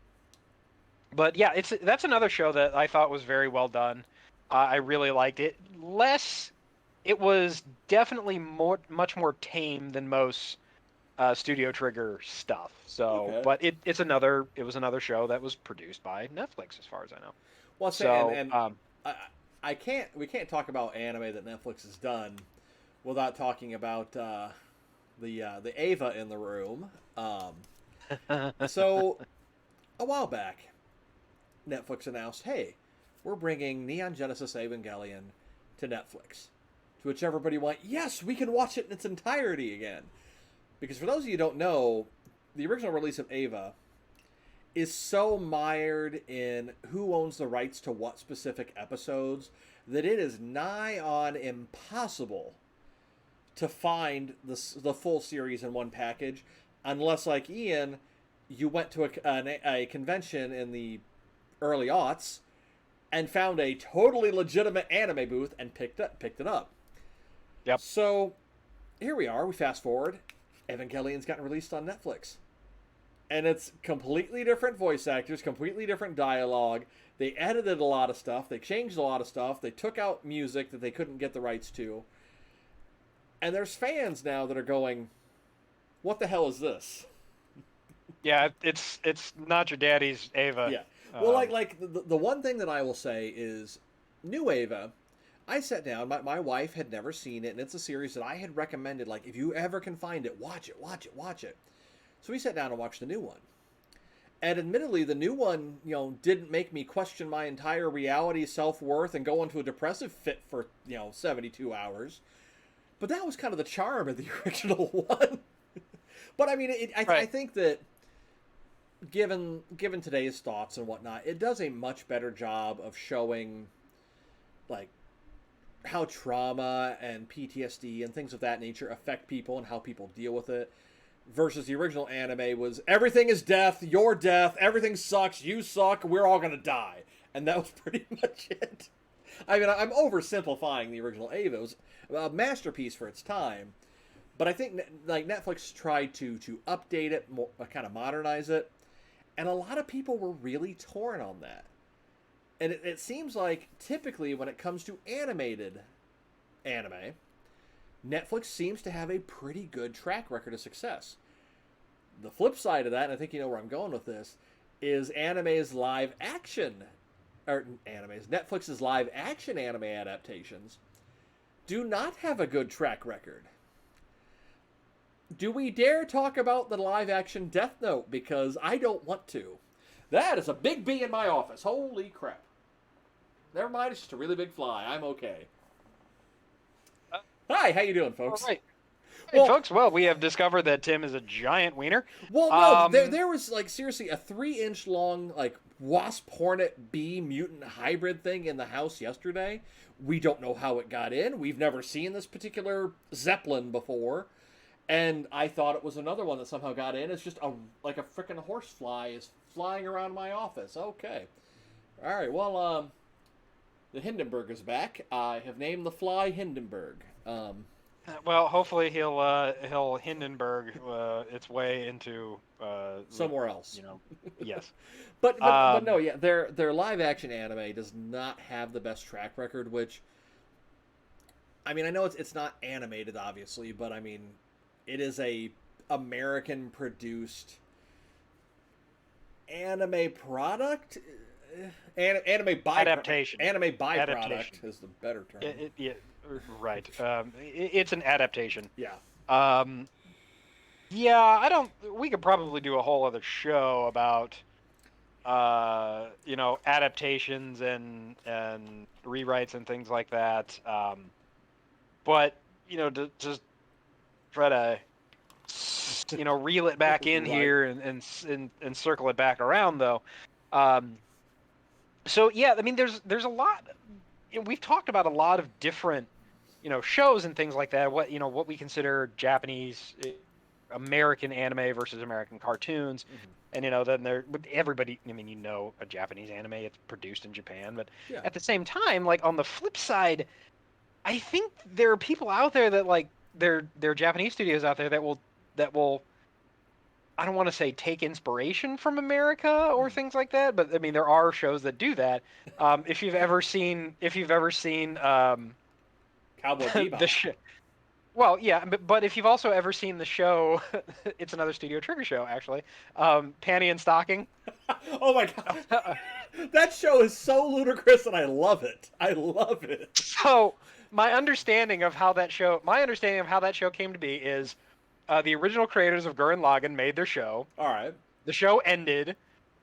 but yeah, that's another show that I thought was very well done. I really liked it. It was definitely much more tame than most Studio Trigger stuff. So, Okay. but it was another show that was produced by Netflix, as far as I know. Well, So, I, we can't talk about anime that Netflix has done without talking about the Ava in the room. So a while back, Netflix announced, hey, we're bringing Neon Genesis Evangelion to Netflix. To which everybody went, yes, we can watch it in its entirety again. Because for those of you who don't know, the original release of Eva is so mired in who owns the rights to what specific episodes that it is nigh on impossible to find the full series in one package, unless, like Ian, you went to a convention in the early aughts and found a totally legitimate anime booth and picked it up. Yep. So here we are. We fast forward. Evangelion's gotten released on Netflix. And it's completely different voice actors, completely different dialogue. They edited a lot of stuff. They changed a lot of stuff. They took out music that they couldn't get the rights to. And there's fans now that are going, what the hell is this? Yeah, it's not your daddy's Ava. Yeah. Well, like the one thing that I will say is New Ava, I sat down, my wife had never seen it, and it's a series that I had recommended, like, if you ever can find it, watch it. So we sat down and watched the new one. And admittedly, the new one, didn't make me question my entire reality, self-worth, and go into a depressive fit for, 72 hours. But that was kind of the charm of the original one. But I mean, I think that given today's thoughts and whatnot, it does a much better job of showing, like, how trauma and PTSD and things of that nature affect people and how people deal with it. Versus the original anime was everything is death, you're death, everything sucks, you suck, we're all gonna die. And that was pretty much it. I mean, I'm oversimplifying the original Ava. It was a masterpiece for its time. But I think like Netflix tried to update it, kind of modernize it. And a lot of people were really torn on that. And it seems like typically when it comes to animated anime, Netflix seems to have a pretty good track record of success. The flip side of that, and I think you know where I'm going with this, is Netflix's live action anime adaptations do not have a good track record. Do we dare talk about the live action Death Note? Because I don't want to. That is a big bee in my office. Holy crap. Never mind, it's just a really big fly. I'm okay. Hi, how you doing, folks? All right. Hey, folks, well, we have discovered that Tim is a giant wiener. Well, no, there was, like, seriously, a 3-inch long, like, wasp, hornet, bee, mutant hybrid thing in the house yesterday. We don't know how it got in. We've never seen this particular Zeppelin before. And I thought it was another one that somehow got in. It's just like a frickin' horsefly is flying around my office. Okay. All right, well, the Hindenburg is back. I have named the fly Hindenburg. Well, hopefully he'll Hindenburg its way into somewhere else. Yes. but no, yeah, their live action anime does not have the best track record. Which, I mean, I know it's not animated, obviously, but I mean, it is a American produced anime product. Anime byproduct. Adaptation. Anime byproduct Adaptation. is the better term. Yeah, right. It's an adaptation. Yeah. Yeah, we could probably do a whole other show about, adaptations and rewrites and things like that. But, to just try to, reel it back in Right. here and circle it back around, though. So yeah, I mean, there's a lot. We've talked about a lot of different, shows and things like that. What we consider Japanese, American anime versus American cartoons, and then everybody. I mean, a Japanese anime, it's produced in Japan, but Yeah. at the same time, like on the flip side, I think there are people out there that like there are Japanese studios out there that will. I don't want to say take inspiration from America or things like that, but I mean there are shows that do that. If you've ever seen Cowboy Bebop. the show, well, yeah, but if you've also ever seen the show, it's another Studio Trigger show actually. Panty and Stocking. Oh my god, that show is so ludicrous, and I love it. I love it. So my understanding of how that show came to be is. The original creators of Gurren Lagann made their show. All right. The show ended.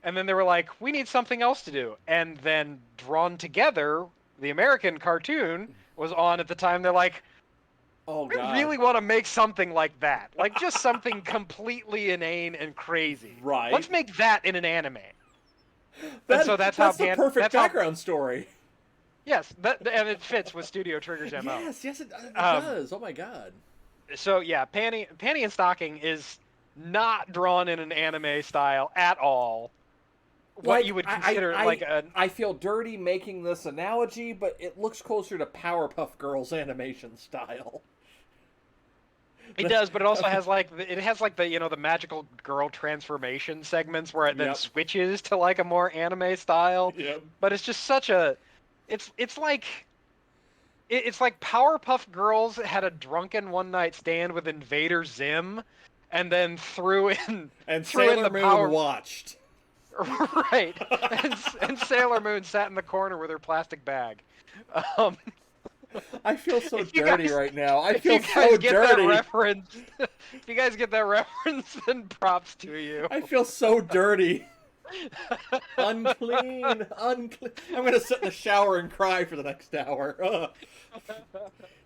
And then they were like, we need something else to do. And then Drawn Together, the American cartoon, was on at the time. They're like, Oh we God. really want to make something like that. Like just something completely inane and crazy. Right. Let's make that in an anime. And That so that's that's the perfect background story. Yes, and it fits with Studio Trigger's MO. Yes, it does. Oh my God. So yeah, Panty and Stocking is not drawn in an anime style at all. What you would consider like a... I feel dirty making this analogy, but it looks closer to Powerpuff Girls animation style. It does, but it also has like the the magical girl transformation segments where it then switches to like a more anime style. Yep. But it's just such a... It's like Powerpuff Girls had a drunken one night stand with Invader Zim, and then threw in Sailor Moon watched. Right, and Sailor Moon sat in the corner with her plastic bag. I feel so dirty right now. I feel so dirty. If you guys get that reference, then props to you. I feel so dirty. Unclean. I'm gonna sit in the shower and cry for the next hour.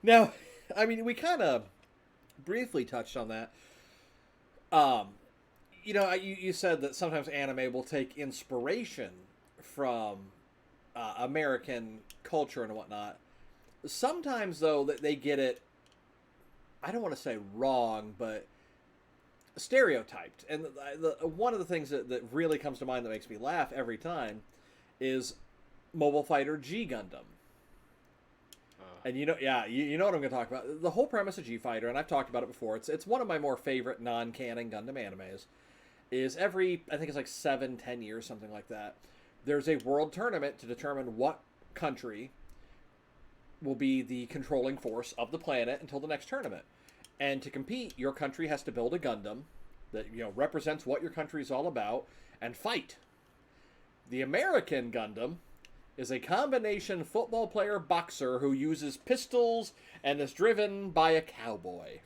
Now, I mean, we kind of briefly touched on that. You said that sometimes anime will take inspiration from American culture and whatnot. Sometimes, though, that they get it, I don't want to say wrong, but stereotyped. And one of the things that really comes to mind that makes me laugh every time is Mobile Fighter G Gundam. And you know what I'm going to talk about. The whole premise of G Fighter, and I've talked about it before, it's one of my more favorite non-canon Gundam animes, is I think it's like 7-10 years, something like that, there's a world tournament to determine what country will be the controlling force of the planet until the next tournament. And to compete, your country has to build a Gundam that represents what your country is all about and fight. The American Gundam is a combination football player boxer who uses pistols and is driven by a cowboy.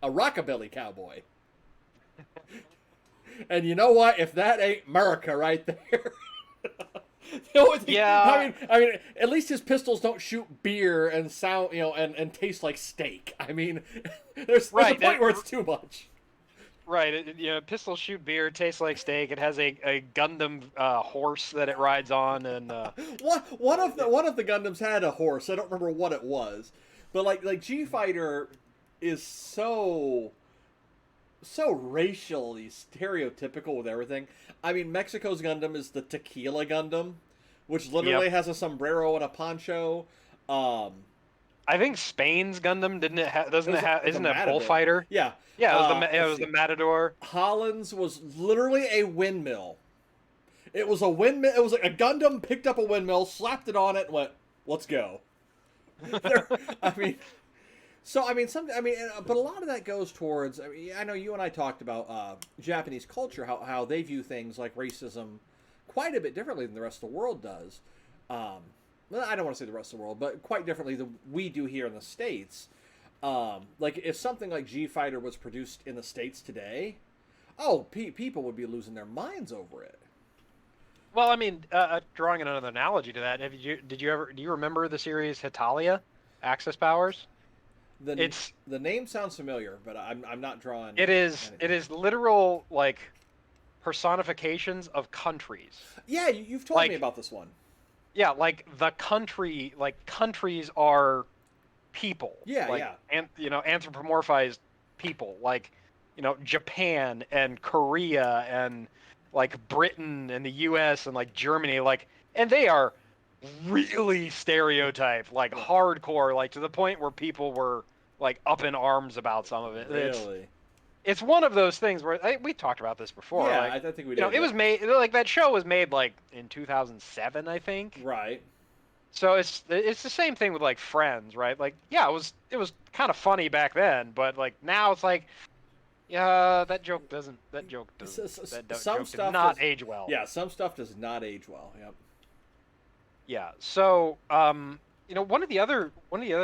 A rockabilly cowboy. And you know what? If that ain't America right there. Yeah. I mean, at least his pistols don't shoot beer and sound, and taste like steak. I mean, there's a point where it's too much. Right. Pistols shoot beer, tastes like steak. It has a Gundam horse that it rides on, and one of the Gundams had a horse. I don't remember what it was, but like G Fighter is so racially stereotypical with everything. I mean, Mexico's Gundam is the Tequila Gundam, which literally has a sombrero and a poncho. I think Spain's Gundam isn't it a bullfighter? Yeah. Yeah, it was the Matador. Holland's was literally a windmill. It was a windmill. It was like a Gundam picked up a windmill, slapped it on it, and went, "Let's go." But a lot of that goes towards. I know you and I talked about Japanese culture, how they view things like racism quite a bit differently than the rest of the world does. Well, I don't want to say the rest of the world, but quite differently than we do here in the States. Like if something like G Fighter was produced in the States today, people would be losing their minds over it. Well, I mean, drawing another analogy to that, do you remember the series Hetalia, Axis Powers? The name sounds familiar, but I'm not drawing. It is literal like personifications of countries. Yeah, you've told me about this one. Yeah, like the country, like countries are people. Yeah. And anthropomorphized people, like Japan and Korea and like Britain and the U.S. and like Germany, and they are really stereotyped, like hardcore, like to the point where people were like up in arms about some of it. Really? It's one of those things where we talked about this before. Yeah, I think we did. It was made like that show was made like in 2007, I think. Right. So it's the same thing with like Friends, right? Like, yeah, it was kind of funny back then, but like now it's like, yeah, that joke does not age well. Yeah, some stuff does not age well. Yep. Yeah. So, one of the other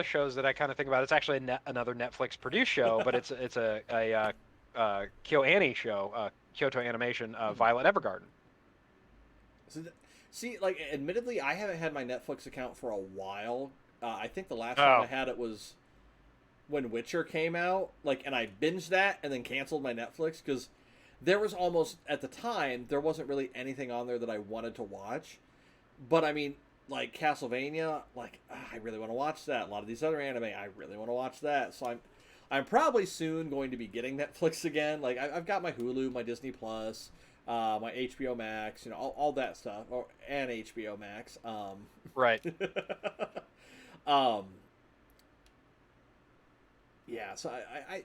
shows that I kind of think about, it's actually another Netflix produced show, but it's a KyoAni show, Kyoto Animation, Violet Evergarden. See, like, admittedly, I haven't had my Netflix account for a while. I think the last time Oh, I had it was when Witcher came out, like, and I binged that and then canceled my Netflix because there was almost at the time there wasn't really anything on there that I wanted to watch. But I mean, like Castlevania, like I really want to watch that. A lot of these other anime, I really want to watch that. So I'm probably soon going to be getting Netflix again. Like I've got my Hulu, my Disney Plus, my HBO Max, all that stuff, and HBO Max. right. Um, yeah. So I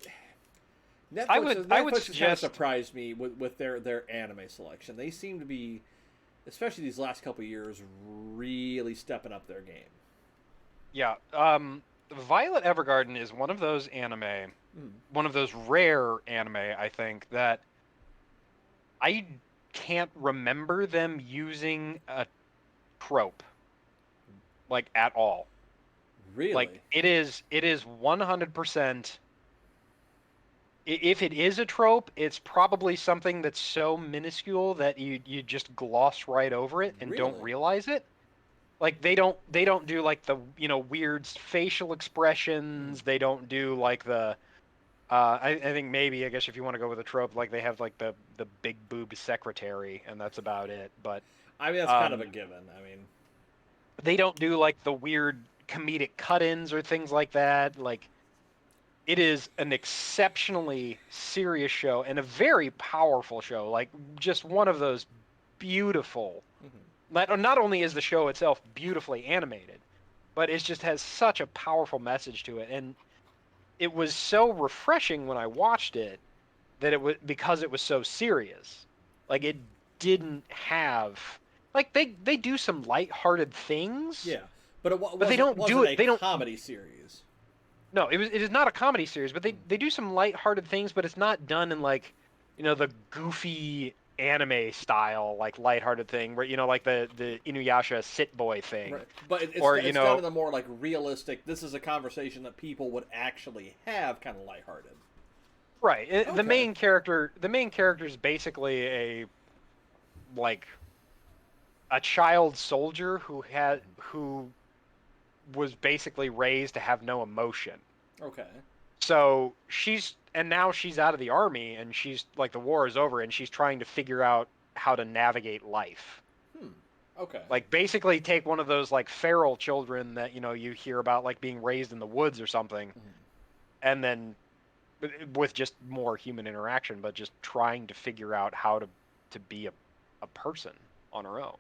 I Netflix would I would Netflix has kind of suggest surprised me with their anime selection. They seem to be, especially these last couple of years, really stepping up their game. yeah. Violet Evergarden is one of those anime, Mm, one of those rare anime, I think, that I can't remember them using a trope like at all. Like really? it is 100%. If it is a trope, it's probably something that's so minuscule that you just gloss right over it and don't Really? realize it. Like they don't do like the weird facial Mm, expressions. They don't do like the I think maybe I guess if you want to go with a trope, like they have like the big boobed secretary and that's about it. But I mean, that's kind of a um, given. I mean, they don't do like the weird comedic cut-ins or things like that. Like it is an exceptionally serious show and a very powerful show. Like just one of those beautiful. mhm. Not only is the show itself beautifully animated, but it just has such a powerful message to it. And it was so refreshing when I watched it that it was because it was so serious. Like it didn't have like they do some lighthearted things, Yeah, but it but they don't do wasn't it. a They don't. comedy series. No, it is not a comedy series, but Mm, they do some lighthearted things, but it's not done in like the goofy anime style like lighthearted thing where like the Inuyasha sit boy thing right, but or it's done in a more like realistic. This is a conversation that people would actually have, kind of lighthearted. right. The Okay. main character is basically a like a child soldier who was basically raised to have no emotion. Okay. So now she's out of the army and she's like the war is over and she's trying to figure out how to navigate life. Hmm. Okay. Like basically take one of those like feral children that you hear about like being raised in the woods or something Mhm. and then with just more human interaction but just trying to figure out how to be a person on her own.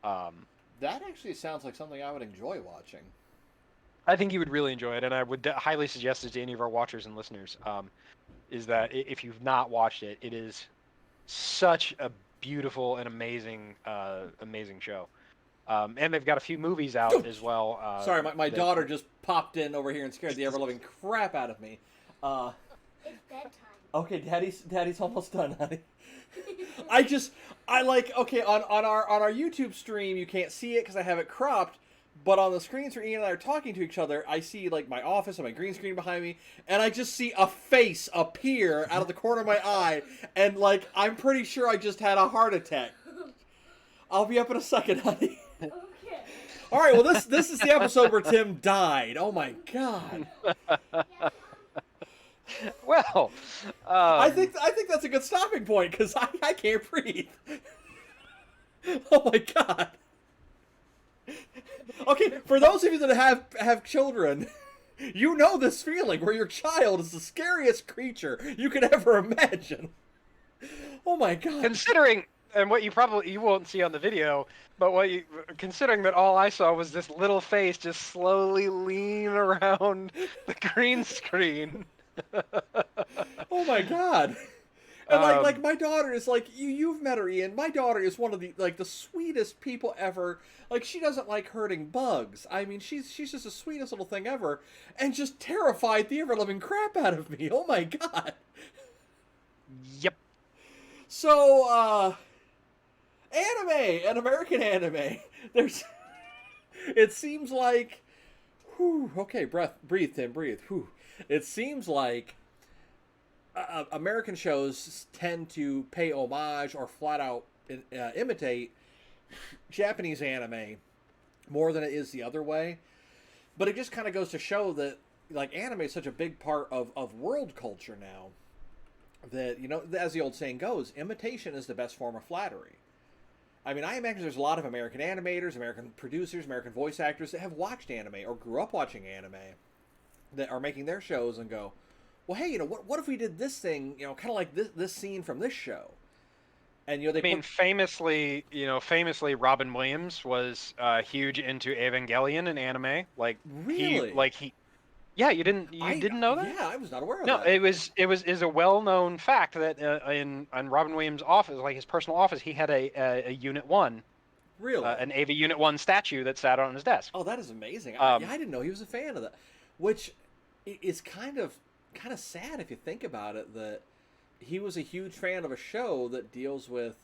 Um, That actually sounds like something I would enjoy watching. I think you would really enjoy it, and I would highly suggest it to any of our watchers and listeners. Is that if you've not watched it, it is such a beautiful and amazing show. And they've got a few movies out as well. Sorry, my That daughter just popped in over here and scared the ever loving crap out of me. Uh, It's bedtime. okay, daddy's almost done, honey. I like, okay, on our YouTube stream you can't see it because I have it cropped, but on the screens where Ian and I are talking to each other, I see like my office and my green screen behind me, and I just see a face appear out of the corner of my eye, and like I'm pretty sure I just had a heart attack. I'll be up in a second, honey. Okay. All right, well this is the episode where Tim died. Oh my god. well, I think that's a good stopping point because I can't breathe. Oh my god. Okay, for those of you that have children, you know this feeling where your child is the scariest creature you could ever imagine. Oh my god. considering and what you won't see on the video, but considering that all I saw was this little face just slowly lean around the green screen. Oh my god. And like um, my daughter is like you've met her, Ian. My daughter is one of the sweetest people ever. Like she doesn't like hurting bugs. I mean she's just the sweetest little thing ever, and just terrified the ever living crap out of me. Oh my god. yep. So anime and American anime. There's it seems like whew, okay, breathe Tim, breathe. Whew. It seems like American shows tend to pay homage or flat out imitate Japanese anime more than it is the other way. But it just kind of goes to show that like anime is such a big part of world culture now that, you know, as the old saying goes, imitation is the best form of flattery. I mean, I imagine there's a lot of American animators, American producers, American voice actors that have watched anime or grew up watching anime that are making their shows and go, well, hey, you know, what if we did this thing, you know, kind of like this scene from this show? And, you know, famously, Robin Williams was huge into Evangelion and anime. Like really? yeah, you didn't know that? Yeah, I was not aware of No, that. it is a well-known fact that in Robin Williams' office, like his personal office, he had a Unit 1, Really? an AV Unit 1 statue that sat on his desk. Oh, that is amazing. Um, Yeah, I didn't know he was a fan of that. Which is kind of sad if you think about it, that he was a huge fan of a show that deals with,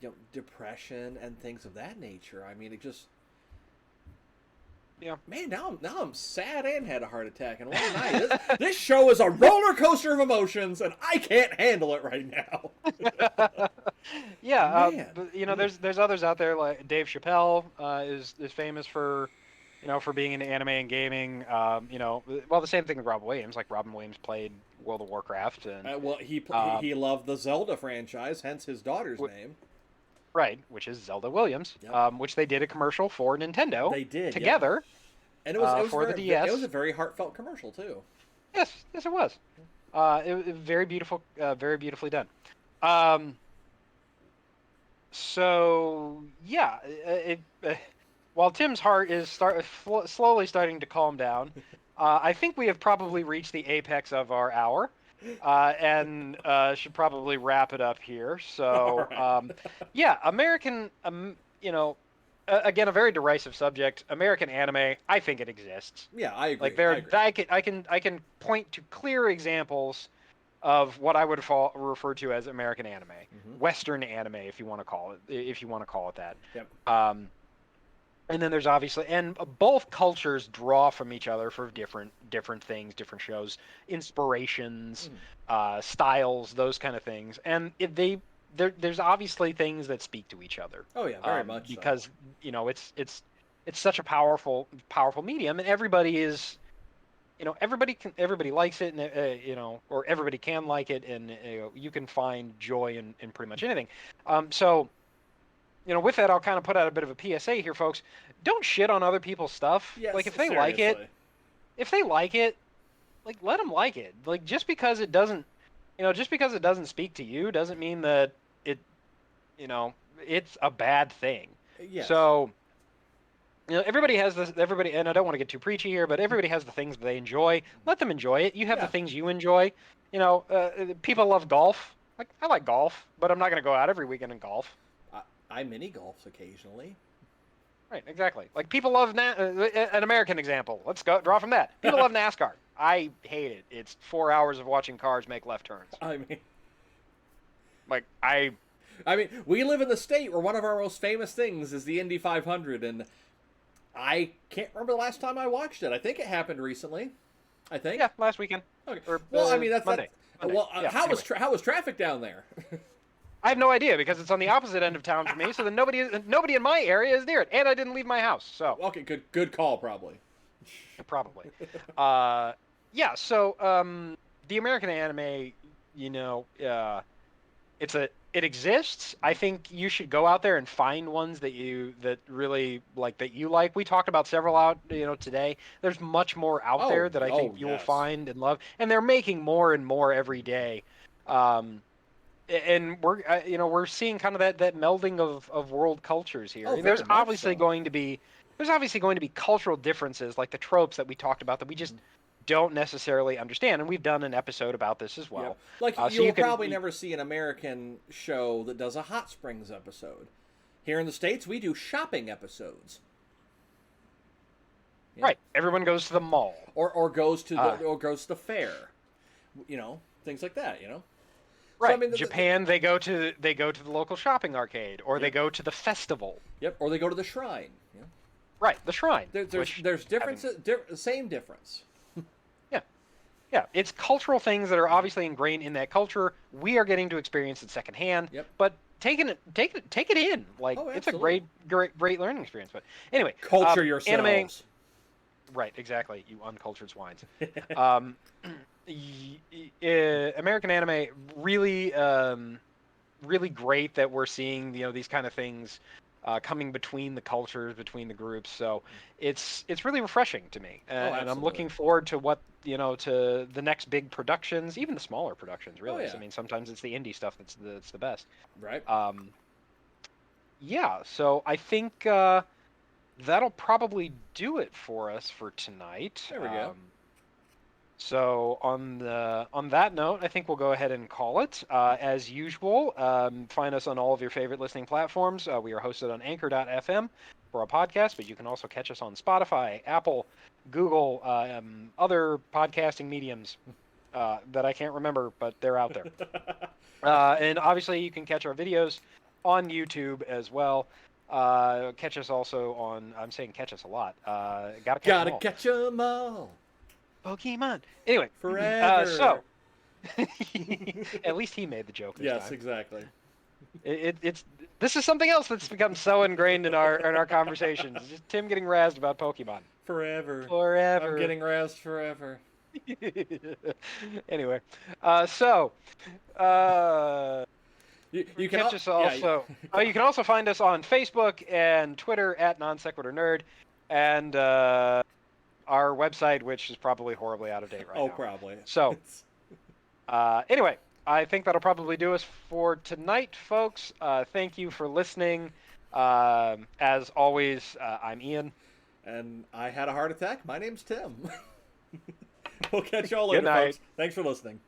you know, depression and things of that nature. I mean, it just, yeah. man, now I'm sad and had a heart attack in one night. This show is a roller coaster of emotions, and I can't handle it right now. Yeah, Man. but, you know, there's others out there like Dave Chappelle is famous for, you know, for being into anime and gaming. You know, well, the same thing with Robin Williams. Like Robin Williams played World of Warcraft, and Well, he loved the Zelda franchise, hence his daughter's name. right, which is Zelda Williams, Yep. Which they did a commercial for Nintendo. They did, together, yep. And it was for the DS. It was a very heartfelt commercial too. Yes, it was. It very beautiful, very beautifully done. So yeah, while Tim's heart is slowly starting to calm down, I think we have probably reached the apex of our hour, and should probably wrap it up here. So Right. yeah, American, you know, again, a very derisive subject. American anime, I think it exists. Yeah, I agree. Like I can point to clear examples of what I would refer to as American anime, Western anime, if you want to call it that. Yep. And then there's obviously, and both cultures draw from each other for different things, different shows, inspirations, styles, those kind of things, and there's obviously things that speak to each other. Oh yeah, very much because so. You know it's such a powerful medium, and everybody is, you know, everybody likes it, and you know, or everybody can like it, and you know, you can find joy in pretty much anything. So, you know, with that, I'll kind of put out a bit of a PSA here, folks. Don't shit on other people's stuff. Yes, like if they seriously. like it, like let them like it. Like just because it doesn't speak to you doesn't mean that it, you know, it's a bad thing. Yes. So, you know, everybody has this. Everybody, and I don't want to get too preachy here, but everybody has the things that they enjoy. Let them enjoy it. You have the things you enjoy. You know, people love golf. Like I like golf, but I'm not going to go out every weekend and golf. I mini golfs occasionally. Right, exactly. Like people love an American example. Let's go draw from that. People love NASCAR. I hate it. It's 4 hours of watching cars make left turns. I mean, we live in the state where one of our most famous things is the Indy 500, and I can't remember the last time I watched it. I think it happened recently. I think. Yeah, last weekend. Okay. Or, well, I mean that's Monday. Well, yeah, how was traffic down there? I have no idea because it's on the opposite end of town from me, so then nobody in my area is near it, and I didn't leave my house. So okay, good call, probably. Probably. Yeah. So the American anime, you know, it exists. I think you should go out there and find ones that you like. We talked about several out, you know, today. There's much more out there that I think you will find and love, and they're making more and more every day. And we're seeing kind of that melding of world cultures here. There's obviously going to be cultural differences, like the tropes that we talked about that we just don't necessarily understand, and we've done an episode about this as well. Yeah. Like you'll probably never see an American show that does a hot springs episode. Here in the States, we do shopping episodes. Yeah. Right. Everyone goes to the mall, or goes to the fair. You know, things like that. You know. Right. So, I mean, Japan, they go to the local shopping arcade, or they go to the festival. Yep. Or they go to the shrine. Yeah. Right. The shrine. There's differences. Same difference. Yeah, it's cultural things that are obviously ingrained in that culture. We are getting to experience it secondhand. Yep. But take it in. Like, Oh, it's a absolutely. great learning experience. But anyway, Culture anime. yourselves. Right, exactly. You uncultured swines. Um, American anime really, really great that we're seeing these kind of things coming between the cultures, between the groups. So it's really refreshing to me, Oh, and I'm absolutely. looking forward to what to the next big productions, even the smaller productions. Oh, Really, yeah. I mean, sometimes it's the indie stuff that's the best. Right. Um, yeah, so I think that'll probably do it for us for tonight. There we go. So on that note, I think we'll go ahead and call it. As usual, find us on all of your favorite listening platforms. We are hosted on Anchor.fm for our podcast, but you can also catch us on Spotify, Apple, Google, other podcasting mediums that I can't remember, but they're out there. And obviously, you can catch our videos on YouTube as well. Catch us also on. I'm saying catch us a lot. Gotta catch them Gotta all. catch 'em all. Pokemon. Anyway, Forever. so at least he made the joke this Yes, time. exactly. It's this is something else that's become so ingrained in our conversations. It's just Tim getting razzed about Pokemon. Forever. I'm Forever. getting razzed forever. Anyway, so You can catch us yeah. also. You can also find us on Facebook and Twitter at Non Sequitur Nerd, and our website, which is probably horribly out of date right Oh, now. probably. So, anyway, I think that'll probably do us for tonight, folks. Thank you for listening. As always, I'm Ian. And I had a heart attack. My name's Tim. We'll catch y'all Good later, night. folks. Thanks for listening.